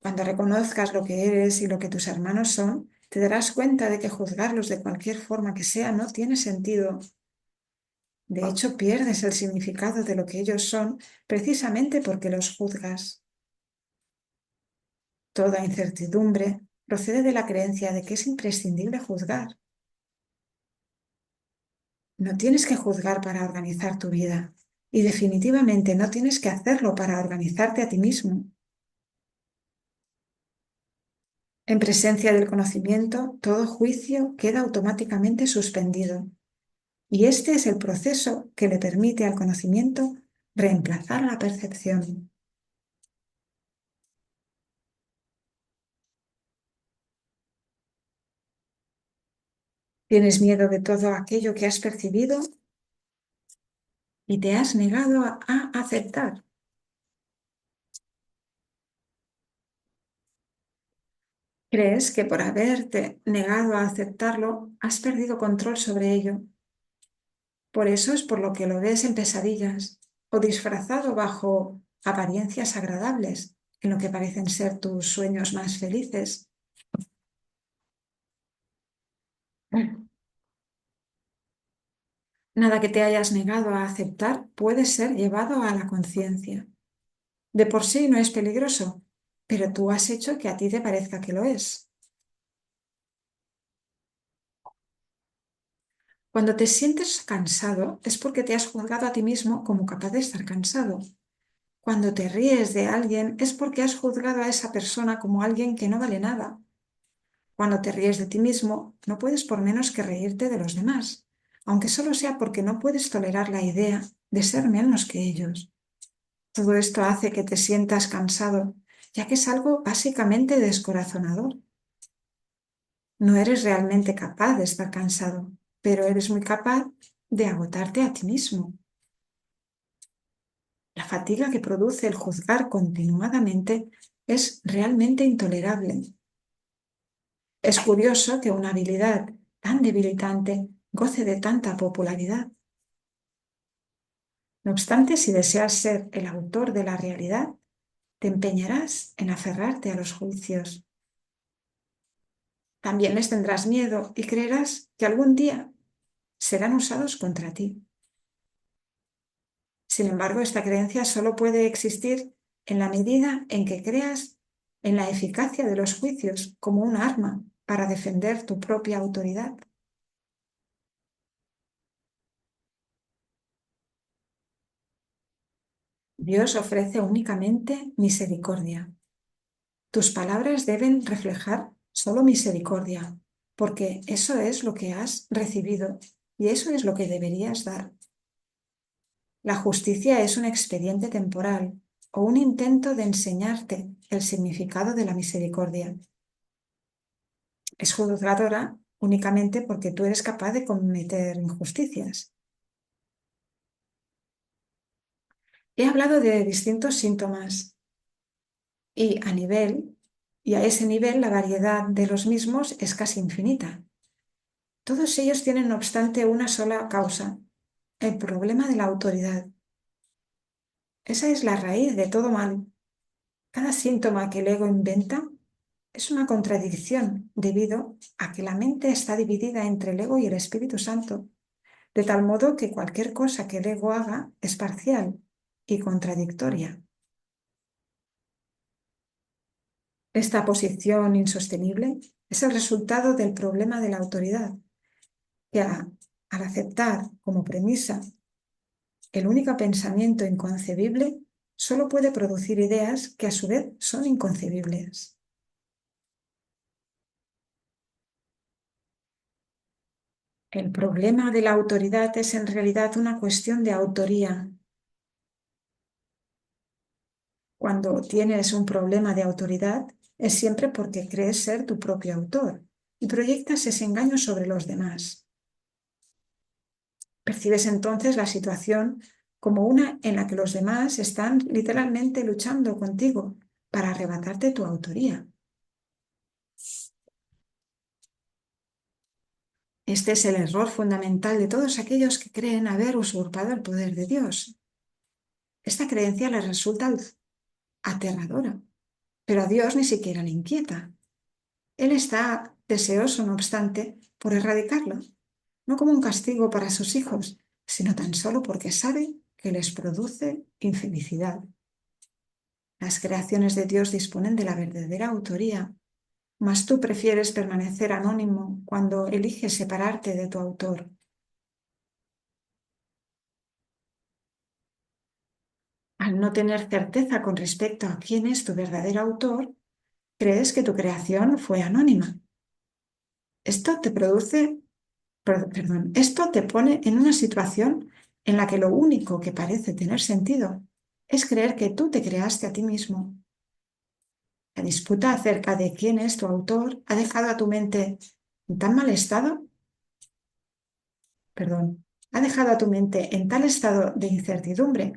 Cuando reconozcas lo que eres y lo que tus hermanos son, te darás cuenta de que juzgarlos de cualquier forma que sea no tiene sentido. De hecho, pierdes el significado de lo que ellos son precisamente porque los juzgas. Toda incertidumbre procede de la creencia de que es imprescindible juzgar. No tienes que juzgar para organizar tu vida y definitivamente no tienes que hacerlo para organizarte a ti mismo. En presencia del conocimiento, todo juicio queda automáticamente suspendido. Y este es el proceso que le permite al conocimiento reemplazar a la percepción. Tienes miedo de todo aquello que has percibido y te has negado a aceptar. Crees que por haberte negado a aceptarlo, has perdido control sobre ello. Por eso es por lo que lo ves en pesadillas o disfrazado bajo apariencias agradables, en lo que parecen ser tus sueños más felices. Nada que te hayas negado a aceptar puede ser llevado a la conciencia. De por sí no es peligroso, pero tú has hecho que a ti te parezca que lo es. Cuando te sientes cansado es porque te has juzgado a ti mismo como capaz de estar cansado. Cuando te ríes de alguien es porque has juzgado a esa persona como alguien que no vale nada. Cuando te ríes de ti mismo, no puedes por menos que reírte de los demás, aunque solo sea porque no puedes tolerar la idea de ser menos que ellos. Todo esto hace que te sientas cansado, ya que es algo básicamente descorazonador. No eres realmente capaz de estar cansado, pero eres muy capaz de agotarte a ti mismo. La fatiga que produce el juzgar continuadamente es realmente intolerable. Es curioso que una habilidad tan debilitante goce de tanta popularidad. No obstante, si deseas ser el autor de la realidad, te empeñarás en aferrarte a los juicios. También les tendrás miedo y creerás que algún día serán usados contra ti. Sin embargo, esta creencia solo puede existir en la medida en que creas en la eficacia de los juicios como un arma para defender tu propia autoridad. Dios ofrece únicamente misericordia. Tus palabras deben reflejar solo misericordia, porque eso es lo que has recibido y eso es lo que deberías dar. La justicia es un expediente temporal o un intento de enseñarte el significado de la misericordia. Es juzgadora únicamente porque tú eres capaz de cometer injusticias. He hablado de distintos síntomas y a ese nivel la variedad de los mismos es casi infinita. Todos ellos tienen, no obstante, una sola causa: el problema de la autoridad. Esa es la raíz de todo mal. Cada síntoma que el ego inventa es una contradicción debido a que la mente está dividida entre el ego y el Espíritu Santo, de tal modo que cualquier cosa que el ego haga es parcial y contradictoria. Esta posición insostenible es el resultado del problema de la autoridad, que al aceptar como premisa el único pensamiento inconcebible, solo puede producir ideas que a su vez son inconcebibles. El problema de la autoridad es en realidad una cuestión de autoría. Cuando tienes un problema de autoridad, es siempre porque crees ser tu propio autor y proyectas ese engaño sobre los demás. Percibes entonces la situación como una en la que los demás están literalmente luchando contigo para arrebatarte tu autoría. Este es el error fundamental de todos aquellos que creen haber usurpado el poder de Dios. Esta creencia les resulta aterradora, pero a Dios ni siquiera le inquieta. Él está deseoso, no obstante, por erradicarlo, no como un castigo para sus hijos, sino tan solo porque sabe que les produce infelicidad. Las creaciones de Dios disponen de la verdadera autoría, mas tú prefieres permanecer anónimo cuando eliges separarte de tu autor. Al no tener certeza con respecto a quién es tu verdadero autor, crees que tu creación fue anónima. Esto te pone en una situación en la que lo único que parece tener sentido es creer que tú te creaste a ti mismo. La disputa acerca de quién es tu autor ha dejado a tu mente en tan mal estado, ha dejado a tu mente en tal estado de incertidumbre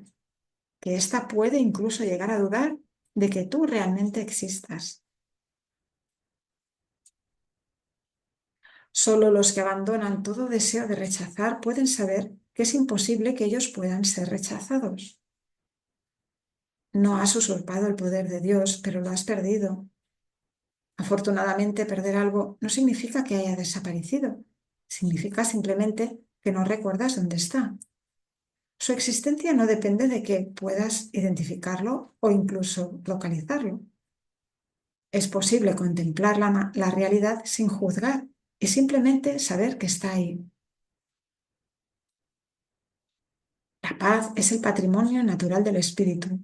que ésta puede incluso llegar a dudar de que tú realmente existas. Solo los que abandonan todo deseo de rechazar pueden saber que es imposible que ellos puedan ser rechazados. No has usurpado el poder de Dios, pero lo has perdido. Afortunadamente, perder algo no significa que haya desaparecido. Significa simplemente que no recuerdas dónde está. Su existencia no depende de que puedas identificarlo o incluso localizarlo. Es posible contemplar la realidad sin juzgar y simplemente saber que está ahí. La paz es el patrimonio natural del espíritu.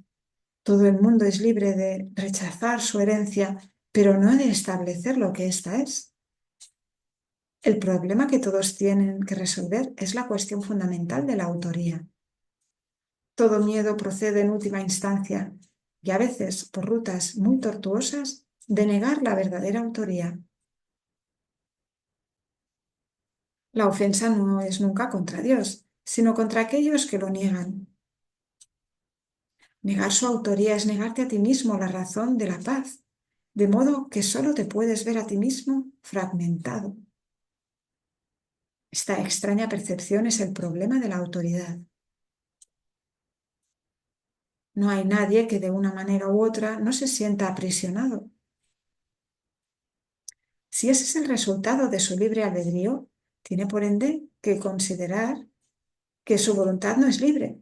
Todo el mundo es libre de rechazar su herencia, pero no de establecer lo que ésta es. El problema que todos tienen que resolver es la cuestión fundamental de la autoría. Todo miedo procede en última instancia, y a veces por rutas muy tortuosas, de negar la verdadera autoría. La ofensa no es nunca contra Dios, sino contra aquellos que lo niegan. Negar su autoría es negarte a ti mismo la razón de la paz, de modo que solo te puedes ver a ti mismo fragmentado. Esta extraña percepción es el problema de la autoridad. No hay nadie que de una manera u otra no se sienta aprisionado. Si ese es el resultado de su libre albedrío, tiene por ende que considerar que su voluntad no es libre,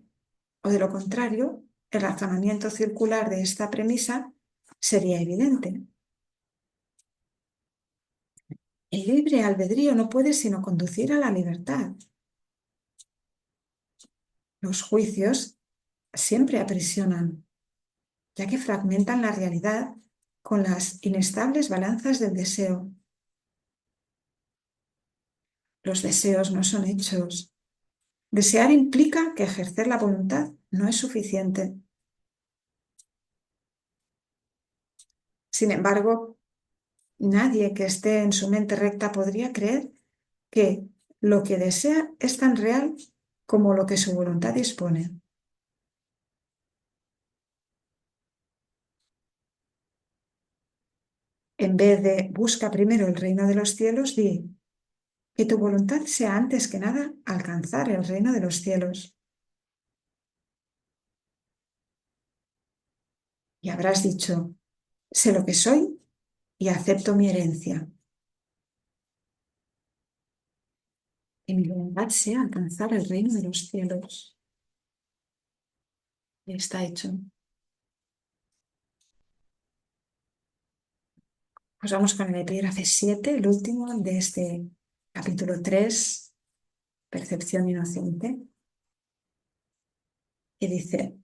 o de lo contrario, el razonamiento circular de esta premisa sería evidente. El libre albedrío no puede sino conducir a la libertad. Los juicios siempre aprisionan, ya que fragmentan la realidad con las inestables balanzas del deseo. Los deseos no son hechos. Desear implica que ejercer la voluntad no es suficiente. Sin embargo, nadie que esté en su mente recta podría creer que lo que desea es tan real como lo que su voluntad dispone. En vez de busca primero el reino de los cielos, di que tu voluntad sea antes que nada alcanzar el reino de los cielos. Y habrás dicho, sé lo que soy y acepto mi herencia. Que mi voluntad sea alcanzar el reino de los cielos. Y está hecho. Pues vamos con el epígrafe 7, el último de este capítulo 3, Percepción Inocente, y dice,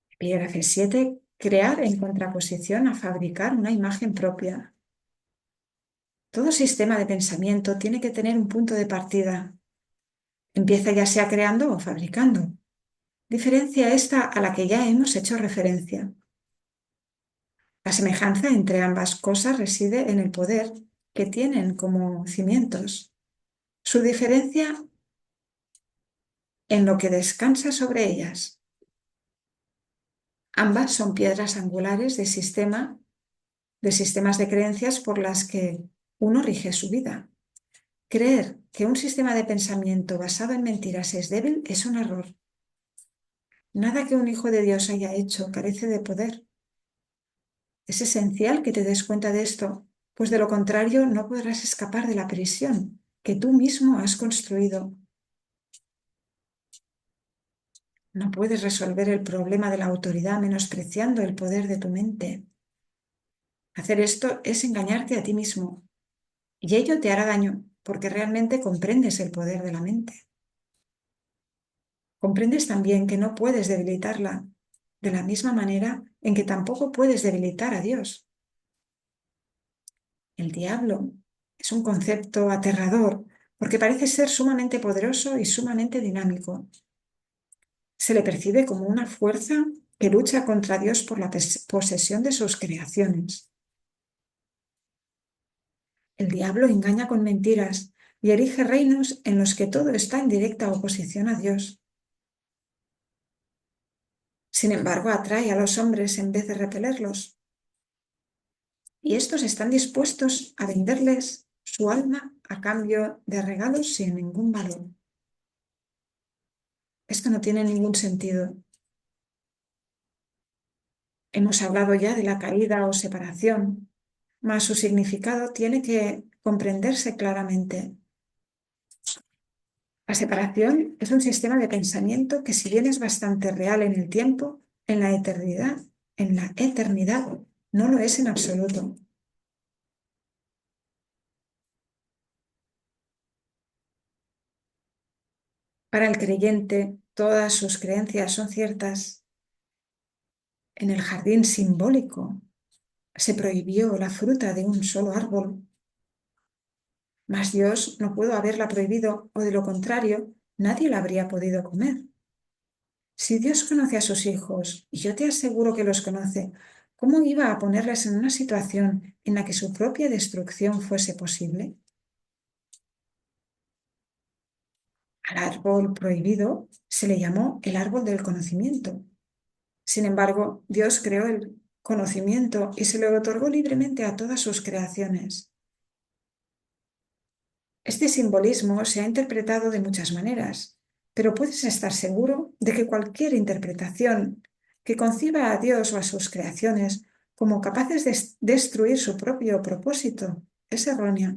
epígrafe 7, crear en contraposición a fabricar una imagen propia. Todo sistema de pensamiento tiene que tener un punto de partida. Empieza ya sea creando o fabricando. Diferencia esta a la que ya hemos hecho referencia. La semejanza entre ambas cosas reside en el poder que tienen como cimientos. Su diferencia en lo que descansa sobre ellas. Ambas son piedras angulares de sistemas de creencias por las que uno rige su vida. Creer que un sistema de pensamiento basado en mentiras es débil es un error. Nada que un hijo de Dios haya hecho carece de poder. Es esencial que te des cuenta de esto, pues de lo contrario no podrás escapar de la prisión que tú mismo has construido. No puedes resolver el problema de la autoridad menospreciando el poder de tu mente. Hacer esto es engañarte a ti mismo, y ello te hará daño porque realmente comprendes el poder de la mente. Comprendes también que no puedes debilitarla, de la misma manera en que tampoco puedes debilitar a Dios. El diablo es un concepto aterrador porque parece ser sumamente poderoso y sumamente dinámico. Se le percibe como una fuerza que lucha contra Dios por la posesión de sus creaciones. El diablo engaña con mentiras y erige reinos en los que todo está en directa oposición a Dios. Sin embargo, atrae a los hombres en vez de repelerlos. Y estos están dispuestos a venderles su alma a cambio de regalos sin ningún valor. Esto no tiene ningún sentido. Hemos hablado ya de la caída o separación, mas su significado tiene que comprenderse claramente. La separación es un sistema de pensamiento que, si bien es bastante real en el tiempo, en la eternidad, no lo es en absoluto. Para el creyente, todas sus creencias son ciertas. En el jardín simbólico se prohibió la fruta de un solo árbol, mas Dios no pudo haberla prohibido, o de lo contrario, nadie la habría podido comer. Si Dios conoce a sus hijos, y yo te aseguro que los conoce, ¿cómo iba a ponerles en una situación en la que su propia destrucción fuese posible? Al árbol prohibido se le llamó el árbol del conocimiento. Sin embargo, Dios creó el conocimiento y se lo otorgó libremente a todas sus creaciones. Este simbolismo se ha interpretado de muchas maneras, pero puedes estar seguro de que cualquier interpretación que conciba a Dios o a sus creaciones como capaces de destruir su propio propósito es errónea.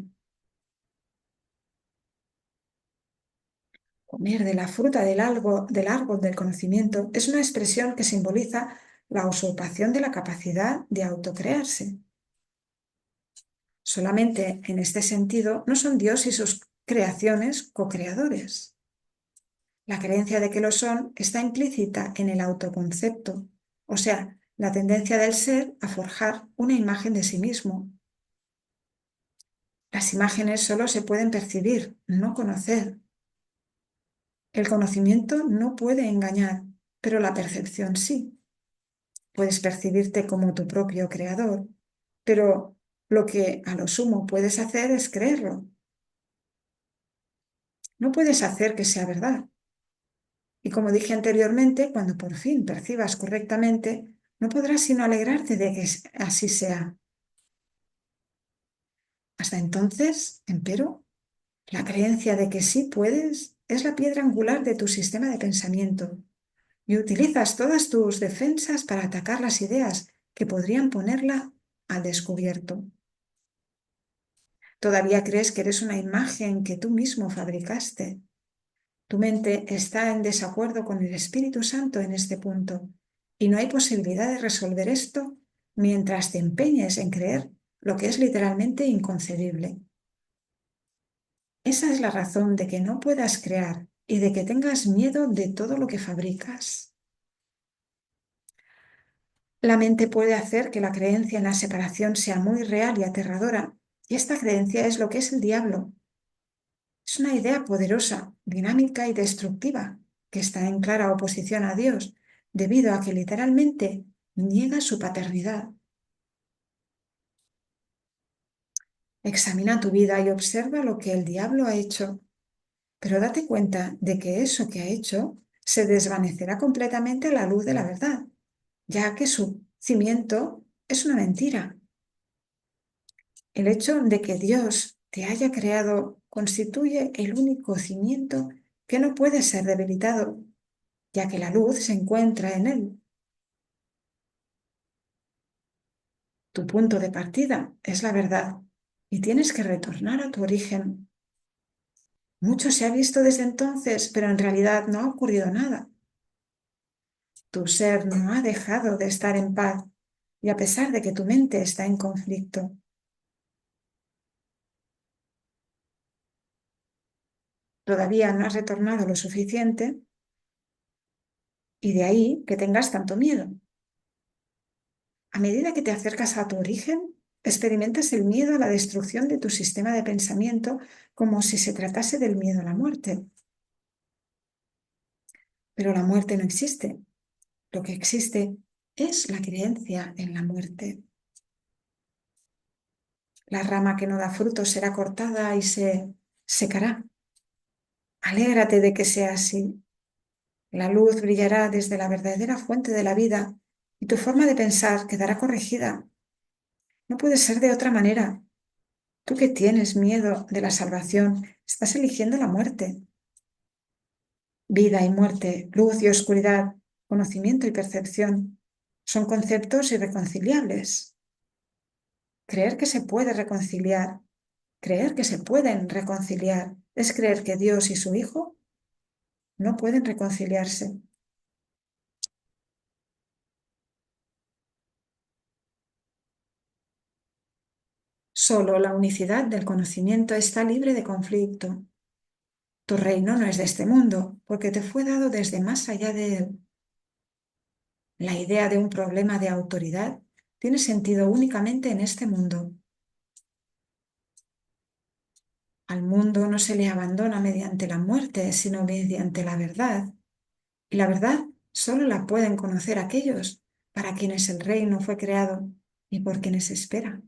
Comer de la fruta del árbol del conocimiento es una expresión que simboliza la usurpación de la capacidad de autocrearse. Solamente en este sentido no son Dios y sus creaciones co-creadores. La creencia de que lo son está implícita en el autoconcepto, o sea, la tendencia del ser a forjar una imagen de sí mismo. Las imágenes solo se pueden percibir, no conocer. El conocimiento no puede engañar, pero la percepción sí. Puedes percibirte como tu propio creador, pero lo que a lo sumo puedes hacer es creerlo. No puedes hacer que sea verdad. Y como dije anteriormente, cuando por fin percibas correctamente, no podrás sino alegrarte de que así sea. Hasta entonces, empero, la creencia de que sí puedes es la piedra angular de tu sistema de pensamiento y utilizas todas tus defensas para atacar las ideas que podrían ponerla al descubierto. Todavía crees que eres una imagen que tú mismo fabricaste. Tu mente está en desacuerdo con el Espíritu Santo en este punto y no hay posibilidad de resolver esto mientras te empeñes en creer lo que es literalmente inconcebible. Esa es la razón de que no puedas crear y de que tengas miedo de todo lo que fabricas. La mente puede hacer que la creencia en la separación sea muy real y aterradora, y esta creencia es lo que es el diablo. Es una idea poderosa, dinámica y destructiva, que está en clara oposición a Dios, debido a que literalmente niega su paternidad. Examina tu vida y observa lo que el diablo ha hecho, pero date cuenta de que eso que ha hecho se desvanecerá completamente a la luz de la verdad, ya que su cimiento es una mentira. El hecho de que Dios te haya creado constituye el único cimiento que no puede ser debilitado, ya que la luz se encuentra en él. Tu punto de partida es la verdad y tienes que retornar a tu origen. Mucho se ha visto desde entonces, pero en realidad no ha ocurrido nada. Tu ser no ha dejado de estar en paz y a pesar de que tu mente está en conflicto, todavía no has retornado lo suficiente y de ahí que tengas tanto miedo. A medida que te acercas a tu origen, experimentas el miedo a la destrucción de tu sistema de pensamiento como si se tratase del miedo a la muerte. Pero la muerte no existe. Lo que existe es la creencia en la muerte. La rama que no da frutos será cortada y se secará. Alégrate de que sea así. La luz brillará desde la verdadera fuente de la vida y tu forma de pensar quedará corregida. No puede ser de otra manera. Tú que tienes miedo de la salvación, estás eligiendo la muerte. Vida y muerte, luz y oscuridad, conocimiento y percepción son conceptos irreconciliables. Creer que se puede reconciliar, creer que se pueden reconciliar, es creer que Dios y su Hijo no pueden reconciliarse. Solo la unicidad del conocimiento está libre de conflicto. Tu reino no es de este mundo, porque te fue dado desde más allá de él. La idea de un problema de autoridad tiene sentido únicamente en este mundo. Al mundo no se le abandona mediante la muerte, sino mediante la verdad. Y la verdad solo la pueden conocer aquellos para quienes el reino fue creado y por quienes espera.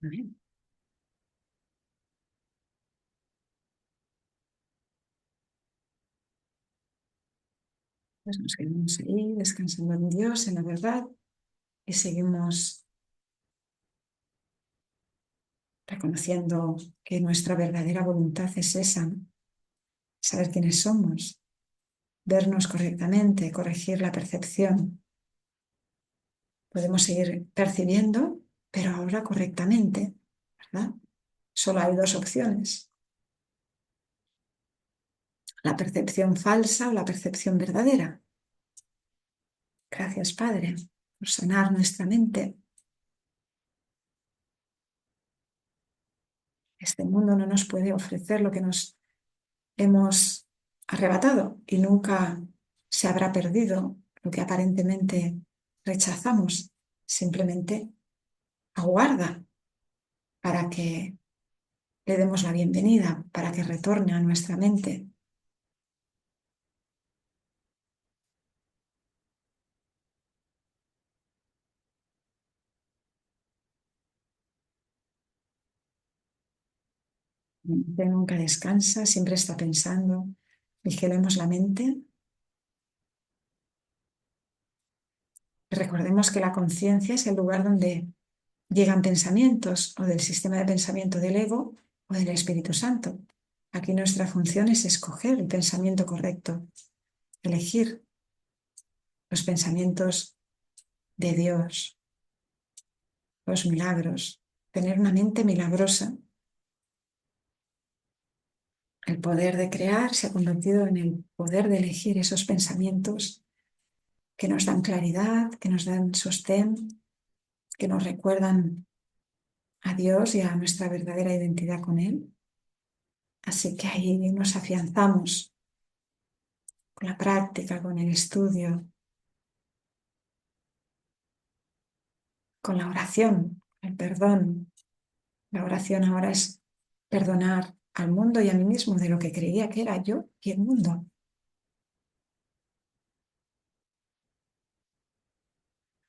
Amén. Pues nos quedamos ahí descansando en Dios, en la verdad, y seguimos reconociendo que nuestra verdadera voluntad es esa, saber quiénes somos, vernos correctamente, corregir la percepción. Podemos seguir percibiendo, pero ahora correctamente, ¿verdad? Solo hay dos opciones: la percepción falsa o la percepción verdadera. Gracias, Padre, por sanar nuestra mente. Este mundo no nos puede ofrecer lo que nos hemos arrebatado y nunca se habrá perdido lo que aparentemente rechazamos. Simplemente aguarda para que le demos la bienvenida, para que retorne a nuestra mente. La mente nunca descansa, siempre está pensando. Vigilemos la mente. Recordemos que la conciencia es el lugar donde llegan pensamientos, o del sistema de pensamiento del ego o del Espíritu Santo. Aquí nuestra función es escoger el pensamiento correcto, elegir los pensamientos de Dios, los milagros, tener una mente milagrosa. El poder de crear se ha convertido en el poder de elegir esos pensamientos que nos dan claridad, que nos dan sostén, que nos recuerdan a Dios y a nuestra verdadera identidad con Él. Así que ahí nos afianzamos con la práctica, con el estudio, con la oración, el perdón. La oración ahora es perdonar al mundo y a mí mismo de lo que creía que era yo y el mundo.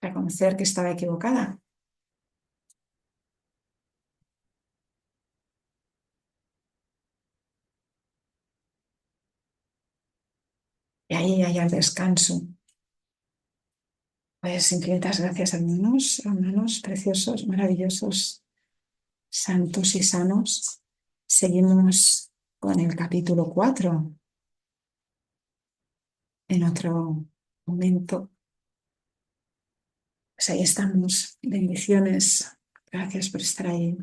Reconocer que estaba equivocada. Y ahí hay el descanso. Pues infinitas gracias, hermanos, hermanos preciosos, maravillosos, santos y sanos. Seguimos con el capítulo 4 en otro momento. Pues ahí estamos. Bendiciones. Gracias por estar ahí.